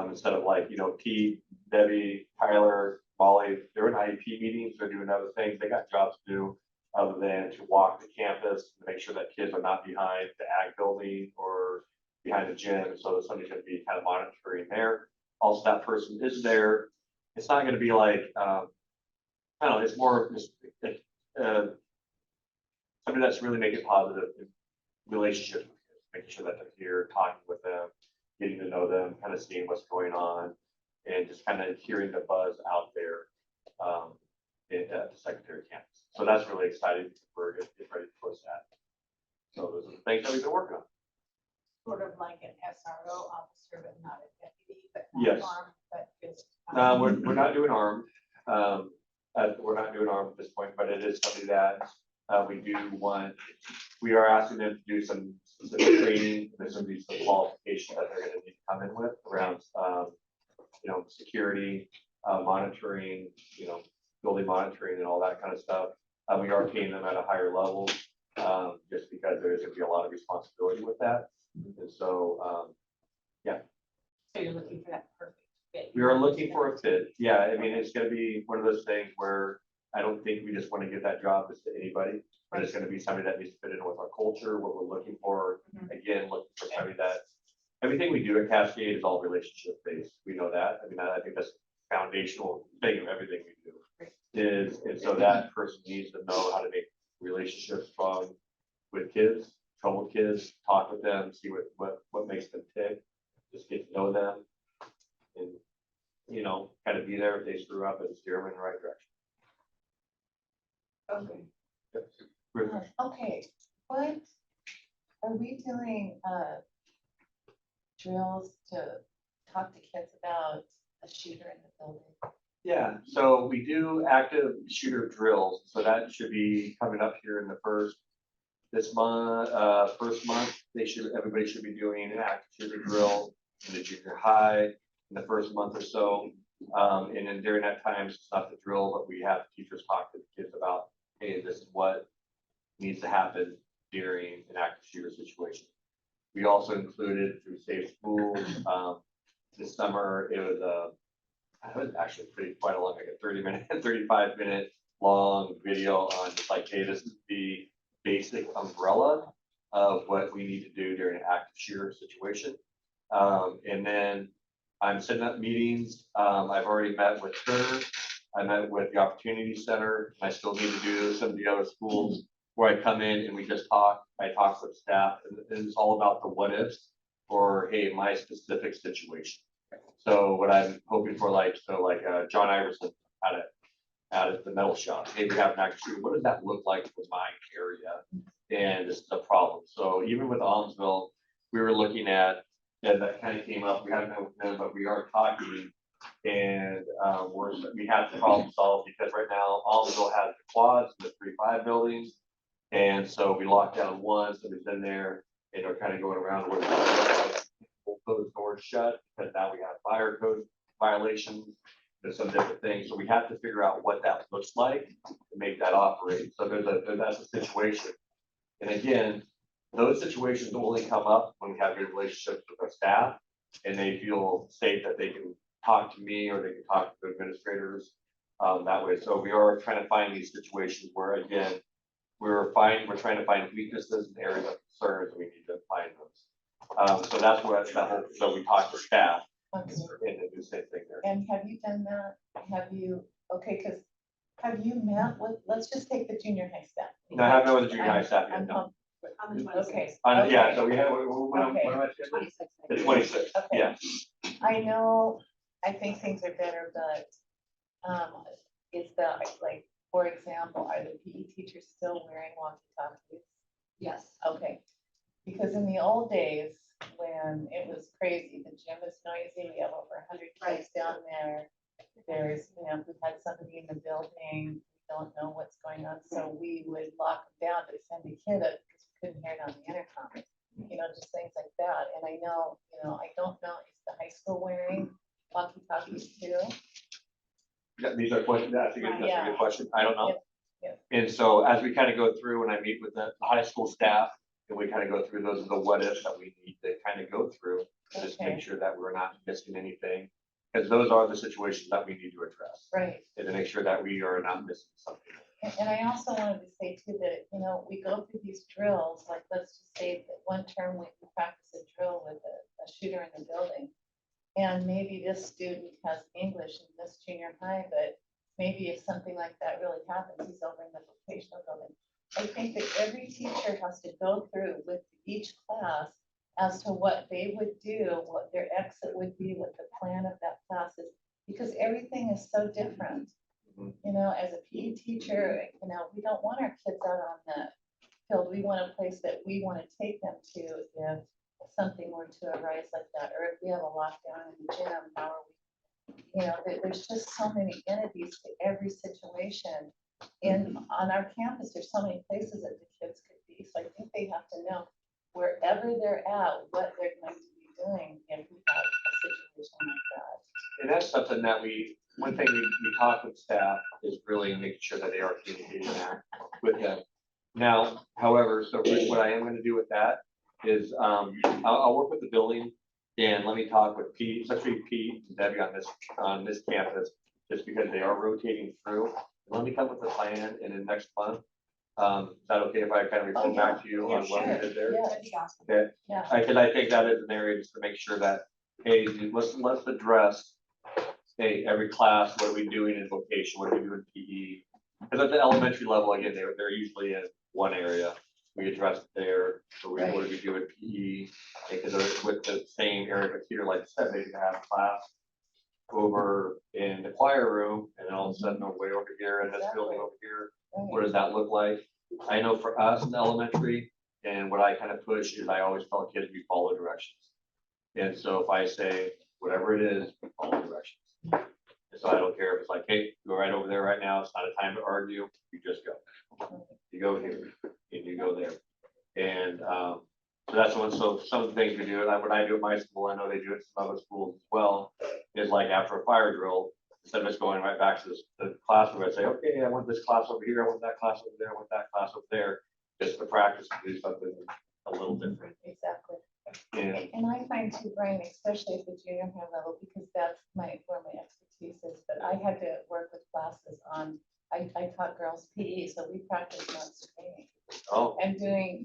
instead of like, you know, Pete, Debbie, Tyler, Molly, they're in IEP meetings, they're doing other things. They got jobs to do other than to walk the campus to make sure that kids are not behind the ag building or behind the gym. So that somebody's going to be kind of monitoring there. Also, that person is there. It's not going to be like, I don't know, it's more just somebody that's really making positive relationships with kids, making sure that they're here, talking with them, getting to know them, kind of seeing what's going on, and just kind of hearing the buzz out there at the secondary campus. So that's really exciting. We're getting ready to post that. So those are the things that we've been working on. Sort of like an SRO officer, but not a deputy, but not Yes. armed, but just. We're not doing armed. We're not doing armed at this point, but it is something that we are asking them to do some specific training. There's some qualifications that they're going to need to come in with around, you know, security, monitoring, you know, building monitoring and all that kind of stuff. We are paying them at a higher level just because there is going to be a lot of responsibility with that. And so, yeah. So you're looking for that perfect fit. We are looking for a fit. Yeah, I mean, it's going to be one of those things where I don't think we just want to give that job just to anybody, but it's going to be somebody that needs to fit in with our culture, what we're looking for. Again, looking for somebody that, everything we do at Cascade is all relationship based. We know that. I mean, I think that's the foundational thing of everything we do is, and so that person needs to know how to make relationships strong with kids, troubled kids, talk with them, see what makes them tick, just get to know them and, you know, kind of be there if they screw up and steer them in the right direction. Okay. Okay, what, are we doing drills to talk to kids about a shooter in the building? Yeah, so we do active shooter drills, so that should be coming up here in the first month. Everybody should be doing an active shooter drill in the junior high in the first month or so. And then during that time, it's not the drill, but we have teachers talk to the kids about, hey, this is what needs to happen during an active shooter situation. We also included through Safe Schools this summer. It was actually quite a long, like a 30-minute, 35-minute long video on just like, hey, this is the basic umbrella of what we need to do during an active shooter situation. And then I'm setting up meetings. I've already met with Turner. I met with the Opportunity Center. I still need to do some of the other schools where I come in and we just talk. I talk with staff, and it's all about the what ifs or, hey, my specific situation. So what I'm hoping for, like, John Iverson at the metal shop, hey, we have an active shooter, what does that look like for my area? And this is a problem. So even with Almsville, we were looking at, and that kind of came up, we haven't met with them, but we are talking. And we have to problem solve because right now Almsville has the quads, the 3-5 buildings. And so we locked down one, so we've been there and they're kind of going around where we'll close doors shut, because now we have fire code violations. There's some different things, so we have to figure out what that looks like to make that operate. So that's a situation. And again, those situations only come up when we have good relationships with our staff and they feel safe that they can talk to me or they can talk to administrators that way. So we are trying to find these situations where, again, we're trying to find weaknesses and areas of concerns, and we need to find those. So that's what so we talk to staff and do the same thing there. And have you done that? Okay, because have you met with, let's just take the junior high staff. No, I haven't met with the junior high staff yet, I'm no. pumped. On the Okay. 26th. Yeah, so we have, Okay. what am I saying? 26th. The 26th, Okay. yeah. I know, I think things are better, but is that, like, for example, are the PE teachers still wearing walkie-talkies? Yes. Okay, because in the old days, when it was crazy, the gym is noisy, we have over 100 kids down there. There's, we've had somebody in the building, we don't know what's going on, so we would lock them down to send a kid up because we couldn't hear it on the intercom. Just things like that. And I know, I don't know, is the high school wearing walkie-talkies too? Yeah, these are questions, that's a good question, I don't know. Yep, yep. And so as we kind of go through, and I meet with the high school staff, and we kind of go through, those are the what ifs that we need to kind of go through, just to Okay. make sure that we're not missing anything. Because those are the situations that we need to address, Right. and to make sure that we are not missing something. And I also wanted to say too that, we go through these drills, like, let's just say that one term we practice a drill with a shooter in the building. And maybe this student has English in this junior high, but maybe if something like that really happens, he's over in the vocational building. I think that every teacher has to go through with each class as to what they would do, what their exit would be, what the plan of that class is, because everything is so different. As a PE teacher, we don't want our kids out on the field. We want a place that we want to take them to if something were to arise like that, or if we have a lockdown in the gym, how are we, there's just so many entities to every situation. And on our campus, there's so many places that the kids could be. So I think they have to know wherever they're at, what they're going to be doing if we have a situation like that. And that's something that one thing we talk with staff is really making sure that they are communicating that with them. Now, however, so what I am gonna do with that is, I'll work with the building and let me talk with Pete, especially Pete and Debbie on this campus, just because they are rotating through. Let me come with a plan and then next month, is that okay if I kind of report back to you on what we did there? Yeah, That'd be awesome. Okay, yeah. I think that is an area just to make sure that, hey, let's address, hey, every class, what are we doing in vocation, what are we doing in PE? Because at the elementary level, again, they're usually in one area, we address it there, so what do we do in PE? Because they're with the same area, but here, like I said, maybe have class over in the choir room, and then all of a sudden, they're way over here in this building over here. What does that look like? I know for us in elementary, and what I kind of push is I always tell kids we follow directions. And so if I say, whatever it is, we follow directions. And so I don't care if it's like, hey, go right over there right now. It's not a time to argue. You just go. You go here and you go there. And so that's one. So some of the things we do, and what I do at my school, I know they do it at some other schools as well, is like after a fire drill, instead of just going right back to the classroom, I say, okay, I want this class over here, I want that class over there, I want that class over there, just to practice to do something a little different. Exactly. And And I find too, Brian, especially at the junior high level, because that's where my expertise is, but I had to work with classes on, I taught girls PE, so we practiced on screening. oh, And doing,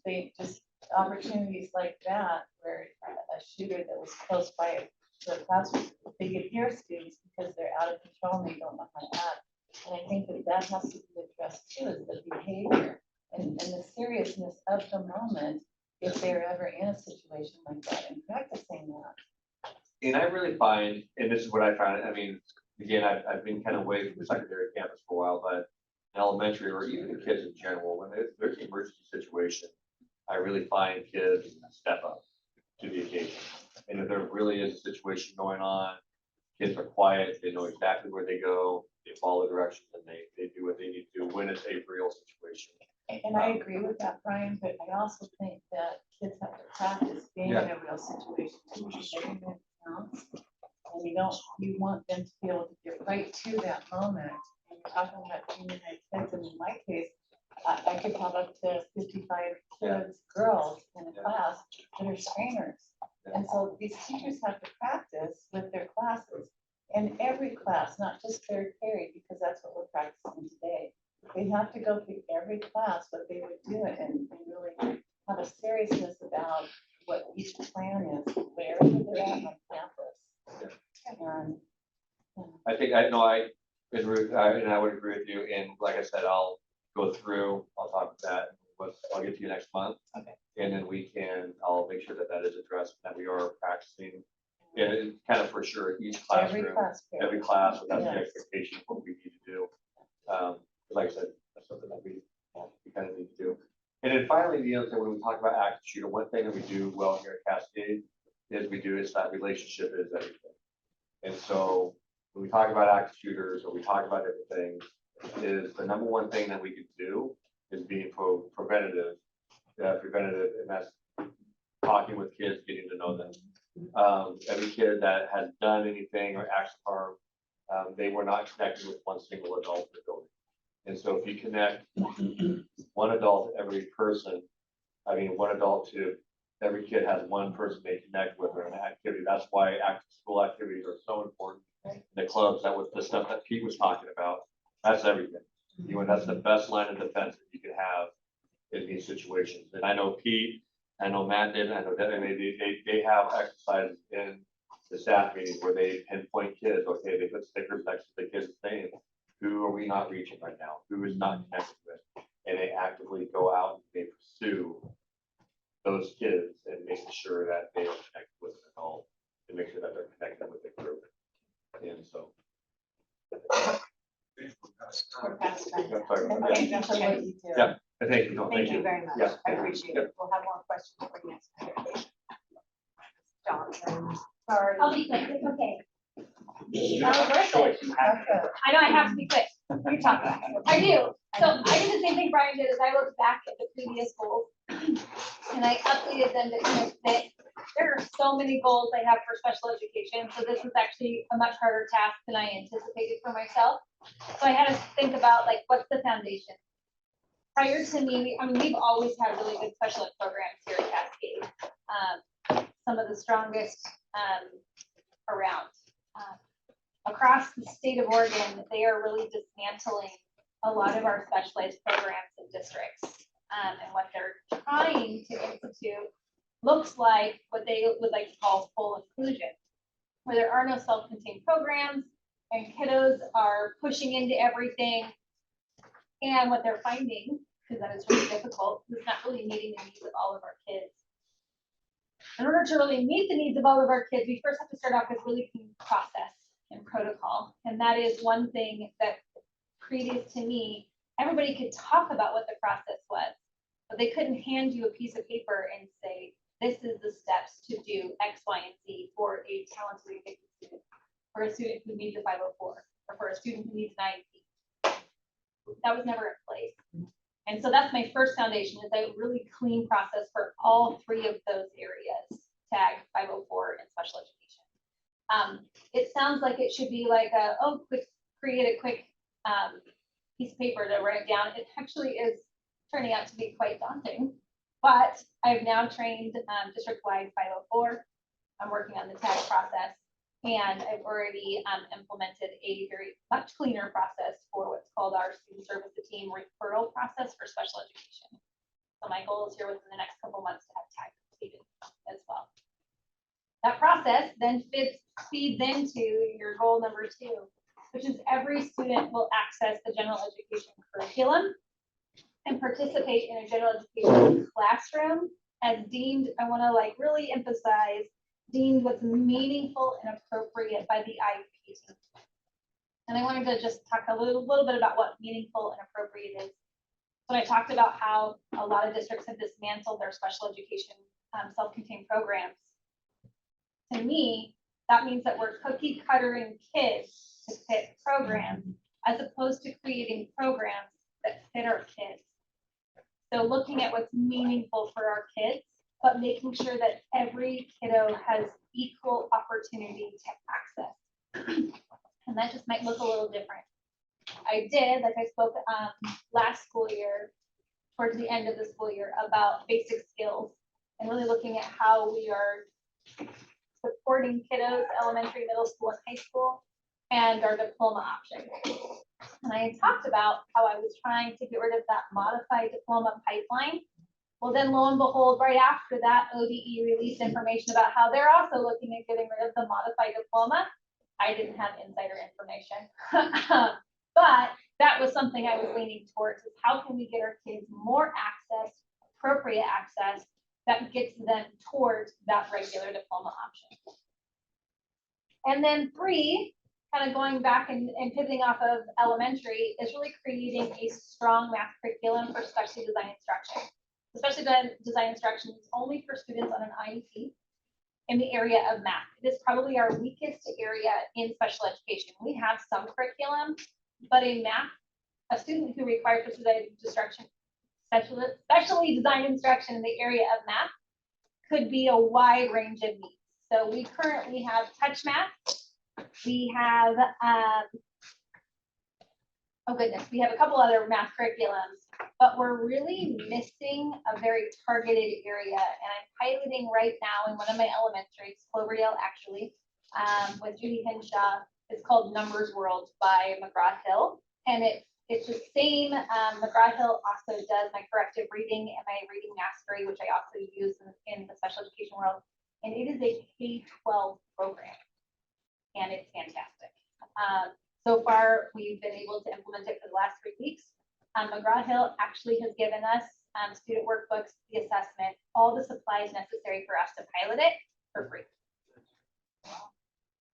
they just opportunities like that, where a shooter that was close by to a classroom, they could hear students because they're out of control and they don't know how to act. And I think that has to be addressed too, is the behavior and the seriousness of the moment, if they're ever in a situation like that, and practicing that. And I really find, and this is what I found, I mean, again, I've been kind of away from the secondary campus for a while, but in elementary or even the kids in general, when there's an emergency situation, I really find kids step up to the occasion. And if there really is a situation going on, kids are quiet, they know exactly where they go, they follow directions, and they do what they need to do when it's a real situation. And I agree with that, Brian, but I also think that kids have to practice being in a real situation. Too, because every minute counts. And you want them to be able to get right to that moment. And you're talking about junior high kids, and in my case, I could have up to 55 kids, girls in a class that are strainers. And so these teachers have to practice with their classes. And every class, not just third period, because that's what we're practicing today. They have to go through every class what they would do and really have a seriousness about what each plan is, wherever they're at on campus. And, I think, I know, I agree, and I would agree with you, and like I said, I'll go through, I'll talk about that, I'll get to you next month. Okay. And then I'll make sure that that is addressed, that we are practicing, and kind of for sure, each classroom, every class, so that's the expectation of what we need to do. Like I said, that's something that we kind of need to do. And then finally, the other thing, when we talk about active shooter, one thing that we do well here at Cascade is that relationship is everything. And so when we talk about active shooters or we talk about different things, is the number one thing that we can do is being preventative, and that's talking with kids, getting to know them. Every kid that has done anything or acts harm, they were not connected with one single adult in the building. And so if you connect one adult to every person, one adult to every kid has one person they connect with or an activity. That's why active school activities are so important. The clubs, that was the stuff that Pete was talking about. That's everything. That's the best line of defense that you can have in these situations. And I know Pete, I know Matt did, I know that they have exercises in the staff meetings where they pinpoint kids. Okay, they put stickers next to the kids' name. Who are we not reaching right now? Who is not connected with? And they actively go out and they pursue those kids and making sure that they are connected with an adult and make sure that they're connected with the group. And so. We're past time. Yeah, sorry about Thank that. you for what you do. Yeah, thank you. No, Thank you very much. Yeah. I appreciate it. We'll have more questions for you next time. Johnson. Sorry. I'll be quick, it's okay. Okay. I know I have to be quick. You're talking about it. I do. So I did the same thing Brian did, is I looked back at the previous goals and I updated them to kind of fit. There are so many goals I have for special education, so this is actually a much harder task than I anticipated for myself. So I had to think about like, what's the foundation? Prior to me, we've always had really good special ed programs here at Cascade. Some of the strongest around. Across the state of Oregon, they are really dismantling a lot of our specialized programs and districts. And what they're trying to institute looks like what they would like to call full inclusion, where there are no self-contained programs and kiddos are pushing into everything. And what they're finding, because that is really difficult, is not really meeting the needs of all of our kids. In order to really meet the needs of all of our kids, we first have to start off with really clean process and protocol. And that is one thing that previous to me, everybody could talk about what the process was, but they couldn't hand you a piece of paper and say, this is the steps to do X, Y, and Z for a talented and gifted student, for a student who needs a 504, or for a student who needs an IEP. That was never in place. And so that's my first foundation, is a really clean process for all three of those areas, TAG, 504, and special education. It sounds like it should be like create a quick piece of paper to write down. It actually is turning out to be quite daunting, but I've now trained district-wide 504. I'm working on the TAG process, and I've already implemented a very much cleaner process for what's called our student service team referral process for special education. So my goal is here within the next couple months to have TAG completed as well. That process then feeds into your goal number 2, which is every student will access the general education curriculum and participate in a general education classroom as deemed. I want to really emphasize deemed what's meaningful and appropriate by the IEP team. And I wanted to just talk a little bit about what meaningful and appropriate is. So I talked about how a lot of districts have dismantled their special education self-contained programs. To me, that means that we're cookie cuttering kids to fit programs as opposed to creating programs that fit our kids. So looking at what's meaningful for our kids, but making sure that every kiddo has equal opportunity to access. And that just might look a little different. I did, like I spoke last school year, towards the end of the school year, about basic skills and really looking at how we are supporting kiddos, elementary, middle school, and high school, and our diploma option. And I talked about how I was trying to get rid of that modified diploma pipeline. Well, then lo and behold, right after that, ODE released information about how they're also looking at getting rid of the modified diploma. I didn't have insider information, but that was something I was leaning towards, is how can we get our kids more access, appropriate access, that gets them towards that regular diploma option. And then 3, kind of going back and pivoting off of elementary, is really creating a strong math curriculum for specialty design instruction. Especially design instruction is only for students on an IEP in the area of math. It is probably our weakest area in special education. We have some curriculum, but in math, a student who requires specially designed instruction in the area of math could be a wide range of needs. So we currently have touch math. We have, we have a couple other math curriculums, but we're really missing a very targeted area. And I'm piloting right now in one of my elementaries, Cloverdale actually, with Judy Henshaw. It's called Numbers World by McGraw-Hill. And it's the same, McGraw-Hill also does my corrective reading and my reading mastery, which I also use in the special education world. And it is a K-12 program, and it's fantastic. So far, we've been able to implement it for the last 3 weeks. McGraw-Hill actually has given us student workbooks, the assessment, all the supplies necessary for us to pilot it for free.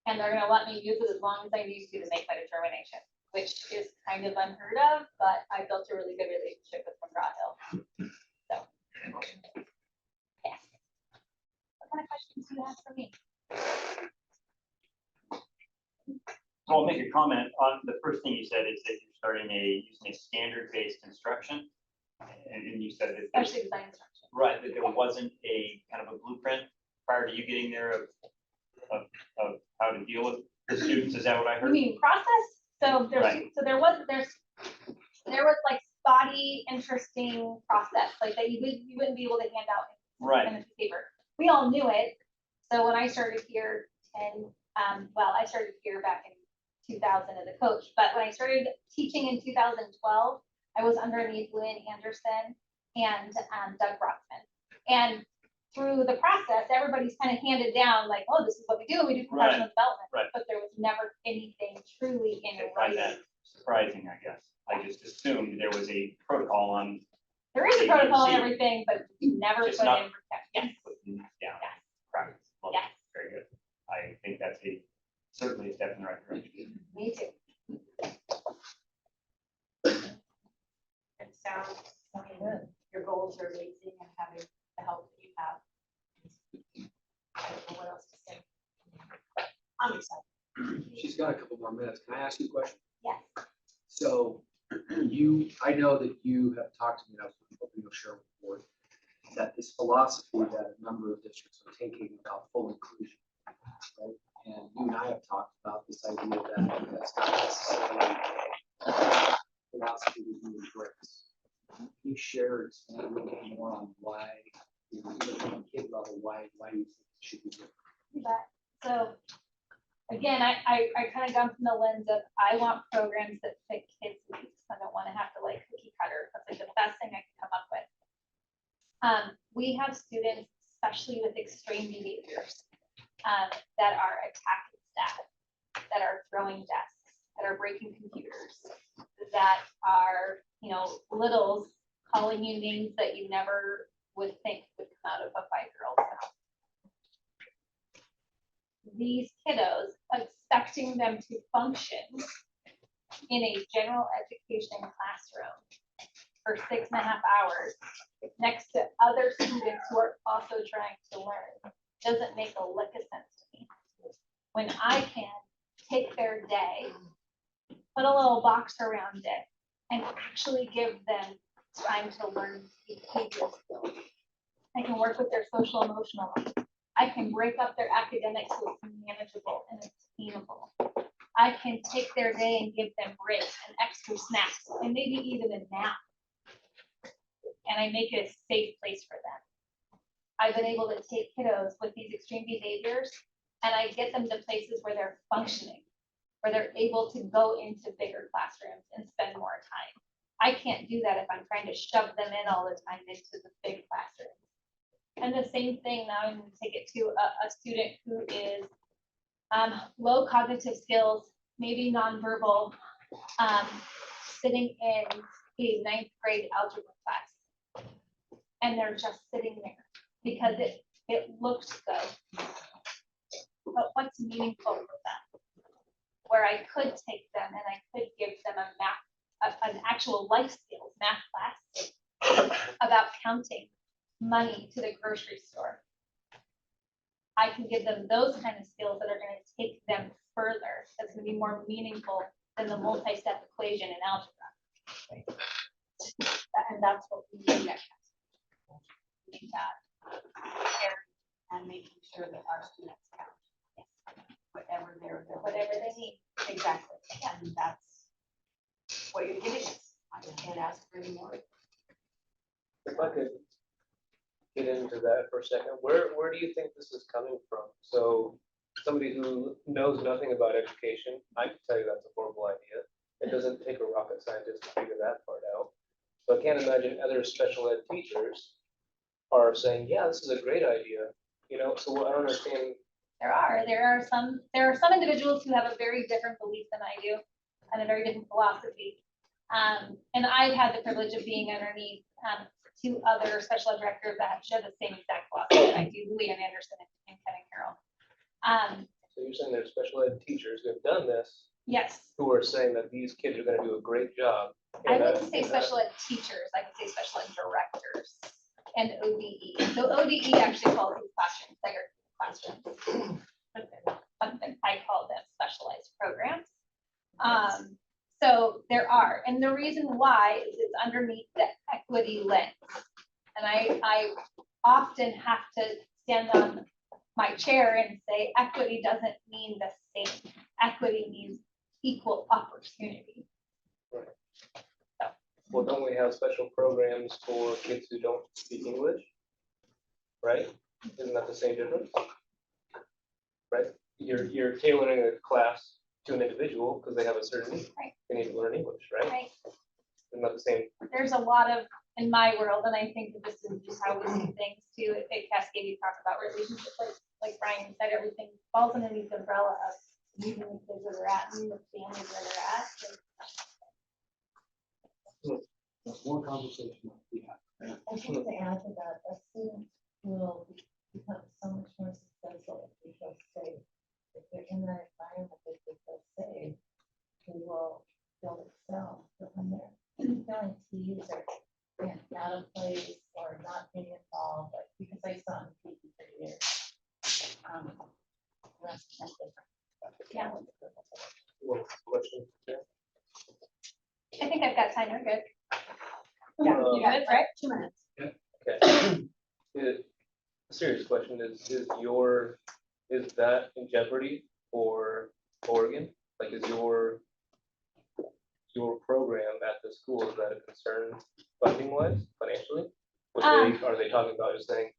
And they're gonna let me use it as long as I need to make my determination, which is kind of unheard of, but I built a really good relationship with McGraw-Hill. So, yes. What kind of questions do you have for me? So I'll make a comment on the first thing you said is that you're starting using a standard-based instruction. And you said that. Especially design instruction. Right, that there wasn't a kind of a blueprint prior to you getting there of how to deal with the students. Is that what I heard? You mean process? So there's, Right. so there was like spotty, interesting process, like that you wouldn't be able to hand out Right. in a paper. We all knew it. So when I started here I started here back in 2000 as a coach, but when I started teaching in 2012, I was underneath Lynn Anderson and Doug Brockman. And through the process, everybody's kind of handed down like, oh, this is what we do professional development. Right. But there was never anything truly in I find that writing. surprising, I guess. I just assumed there was a protocol on. There is a protocol and ABC. everything, but never Just put not- in. Yes. Yeah, Yes. practice. Well, Yes. very good. I think that's certainly a step in the right direction. Me too. It sounds good. Your goals are amazing and having the help that you have. I don't know what else to say. I'm excited. She's got a couple more minutes. Can I ask you a question? Yes. So I know that you have talked to me, and I was hoping you'll share with the board, that this philosophy that a number of districts are taking about full inclusion, right? And you and I have talked about this idea that that's not necessarily a philosophy that you embrace. Can you share or explain a little bit more on why, even from a kid level, why you think it should be different? You bet. So again, I kind of come from the lens of I want programs that fit kids' needs. I don't want to have to like cookie cutter. That's like the best thing I can come up with. We have students, especially with extreme behaviors, that are attacking staff, that are throwing desks, that are breaking computers, that are, littles calling you names that you never would think would come out of a 5-year-old's mouth. these kiddos, expecting them to function in a general education classroom for 6.5 hours next to other students who are also trying to learn doesn't make a lick of sense to me. When I can take their day, put a little box around it, and actually give them time to learn behavior skills. I can work with their social emotional life. I can break up their academics so it's manageable and attainable. I can take their day and give them breaks and extra snacks and maybe even a nap. And I make it a safe place for them. I've been able to take kiddos with these extreme behaviors and I get them to places where they're functioning, where they're able to go into bigger classrooms and spend more time. I can't do that if I'm trying to shove them in all the time into the big classroom. And the same thing, now I'm going to take it to a student who is low cognitive skills, maybe nonverbal, sitting in a 9th grade algebra class. And they're just sitting there because it looks good. But what's meaningful for them? Where I could take them and I could give them an actual life skills math class about counting money to the grocery store. I can give them those kind of skills that are going to take them further. That's going to be more meaningful than the multi-step equation in algebra. And that's what we need at Cascade. We need that caring and making sure that our students count. Whatever they need. Exactly. Yeah. And that's what you're giving us. I can't ask for any more. If I could get into that for a second, where do you think this is coming from? So somebody who knows nothing about education, I can tell you that's a horrible idea. It doesn't take a rocket scientist to figure that part out. So I can't imagine other special ed teachers are saying, yeah, this is a great idea. You know, so I don't understand. There are some individuals who have a very different belief than I do and a very different philosophy. And I've had the privilege of being underneath 2 other special ed directors that have shared the same exact philosophy that I do, Leanne Anderson and Kevin Carroll. So you're saying there's special ed teachers who have done this, Yes, who are saying that these kids are going to do a great job. I wouldn't say special ed teachers, I would say special ed directors and ODE. So ODE actually calls these classrooms segregated classrooms. I call them specialized programs. So there are, and the reason why is it's underneath the equity lens. And I often have to stand on my chair and say equity doesn't mean the same. Equity means equal opportunity. Right. So. Well, don't we have special programs for kids who don't speak English? Right? Isn't that the same difference? Right? You're tailoring a class to an individual because they have a certain need. Right. They need to learn English, right? Right. Isn't that the same? There's a lot of, in my world, and I think that this is just how we see things too. At Cascade, we talk about relationships, like Brian said, everything falls underneath the umbrella of meeting the kids where they're at, meeting the families where they're at. More conversation. Yeah. I think to add to that, a student will become so much more successful if they feel safe. If they're in that environment that they feel safe, they'll excel. But when they're feeling teased or being out of place or not being involved, like, because I saw in TV for years. That's different. Yeah. What question? I think I've got time. We're good. Yeah, You got it, right? 2 minutes. Okay. A serious question is that in jeopardy for Oregon? Like, is your program at the school, is that a concern funding wise, financially? Are they talking about just saying,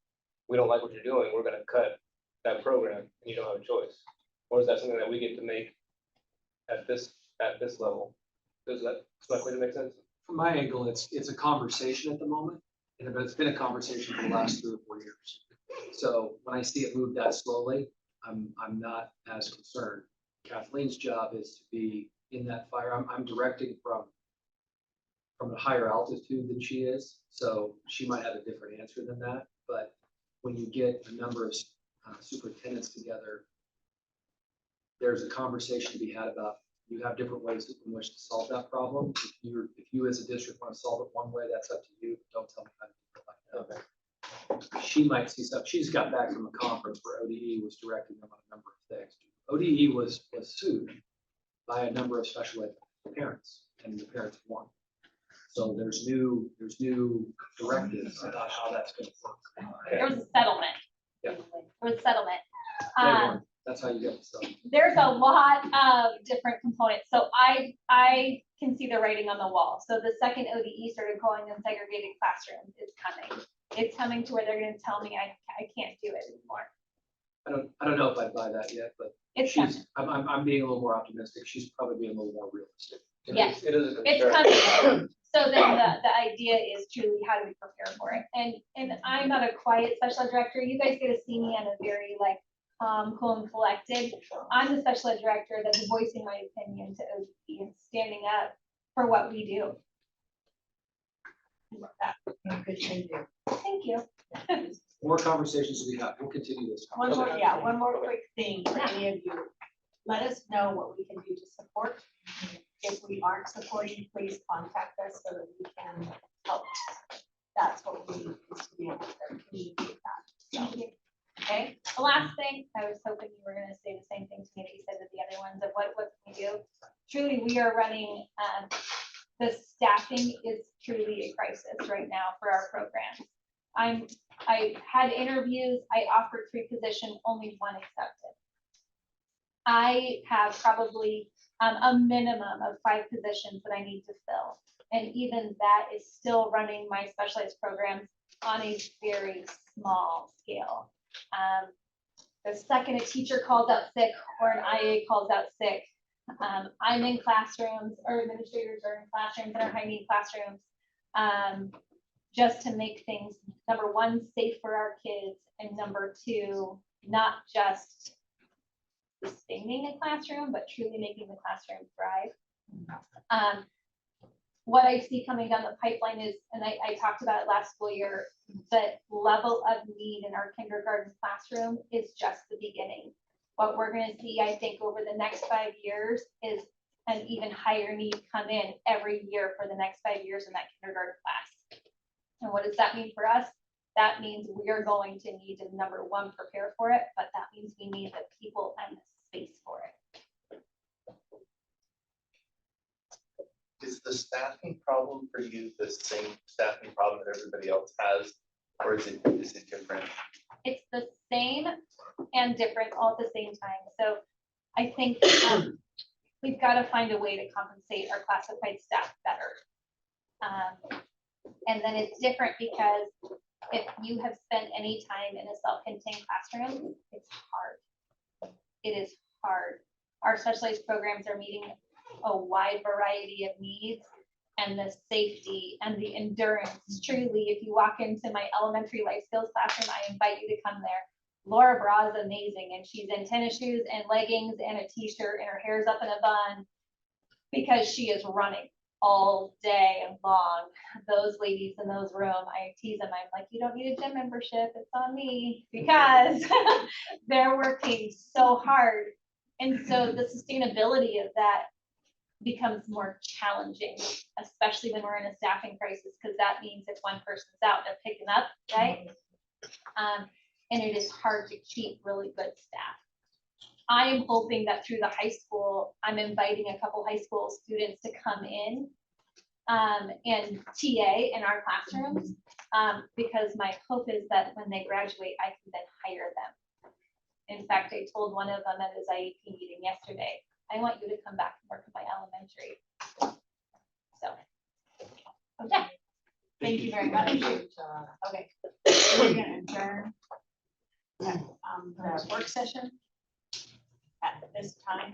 we don't like what you're doing, we're gonna cut that program and you don't have a choice? Or is that something that we get to make at this level? Does that make sense? From my angle, it's a conversation at the moment, but it's been a conversation for the last 3 or 4 years. So when I see it move that slowly, I'm not as concerned. Kathleen's job is to be in that fire. I'm directing from a higher altitude than she is, so she might have a different answer than that. But when you get a number of superintendents together there's a conversation to be had about, you have different ways in which to solve that problem. If you as a district want to solve it one way, that's up to you. Don't tell me how to do it like that. She might see stuff. She just got back from a conference where ODE was directing them on a number of things. ODE was sued by a number of special ed parents, and the parents won. So there's new directives about how that's going to work. There was a settlement. Yeah. There was a settlement. They won. That's how you get the stuff. There's a lot of different components. So I can see the writing on the wall. So the second ODE started calling them segregated classrooms. It's coming. It's coming to where they're going to tell me I can't do it anymore. I don't know if I'd buy that yet, but It's coming. I'm being a little more optimistic. She's probably being a little more realistic. Yes. It is a It's concern. coming. So then the idea is truly how do we prepare for it? And I'm not a quiet special ed director. You guys get to see me on a very like cool and collected. I'm the special ed director that's voicing my opinion to ODE and standing up for what we do. I love that. Good thing to do. Thank you. More conversations to be had. We'll continue this. One more, yeah, one more quick thing for any of you. Let us know what we can do to support. If we aren't supporting, please contact us so that we can help. That's what we need is to be able to communicate that. Thank you. Okay, the last thing, I was hoping you were gonna say the same thing to me that you said with the other ones of what can we do? Truly, we are running, the staffing is truly a crisis right now for our programs. I had interviews, I offered 3 positions, only 1 accepted. I have probably a minimum of 5 positions that I need to fill. And even that is still running my specialized programs on a very small scale. The second a teacher calls out sick or an IA calls out sick, I'm in classrooms, or administrators are in classrooms that are high need classrooms, just to make things, number 1, safe for our kids, and number 2, not just sustaining a classroom, but truly making the classroom thrive. What I see coming down the pipeline is, and I talked about it last school year, the level of need in our kindergarten classroom is just the beginning. What we're going to see, I think, over the next 5 years is an even higher need come in every year for the next 5 years in that kindergarten class. And what does that mean for us? That means we are going to need to, number 1, prepare for it, but that means we need the people and the space for it. Is the staffing problem for you the same staffing problem that everybody else has, or is it different? It's the same and different all at the same time. So I think we've got to find a way to compensate our classified staff better. And then it's different because if you have spent any time in a self-contained classroom, it's hard. It is hard. Our specialized programs are meeting a wide variety of needs, and the safety and the endurance. Truly, if you walk into my elementary life skills classroom, I invite you to come there. Laura Bra is amazing, and she's in tennis shoes and leggings and a t-shirt, and her hair's up in a bun because she is running all day long. Those ladies in those rooms, I tease them. I'm like, you don't need a gym membership. It's on me, because they're working so hard. And so the sustainability of that becomes more challenging, especially when we're in a staffing crisis, because that means if one person's out, they're picking up, right? And it is hard to keep really good staff. I am hoping that through the high school, I'm inviting a couple high school students to come in and TA in our classrooms, because my hope is that when they graduate, I can then hire them. In fact, I told one of them at his IEP meeting yesterday, I want you to come back and work in my elementary. So, okay. Thank you very much. Okay, we're gonna adjourn the work session at this time.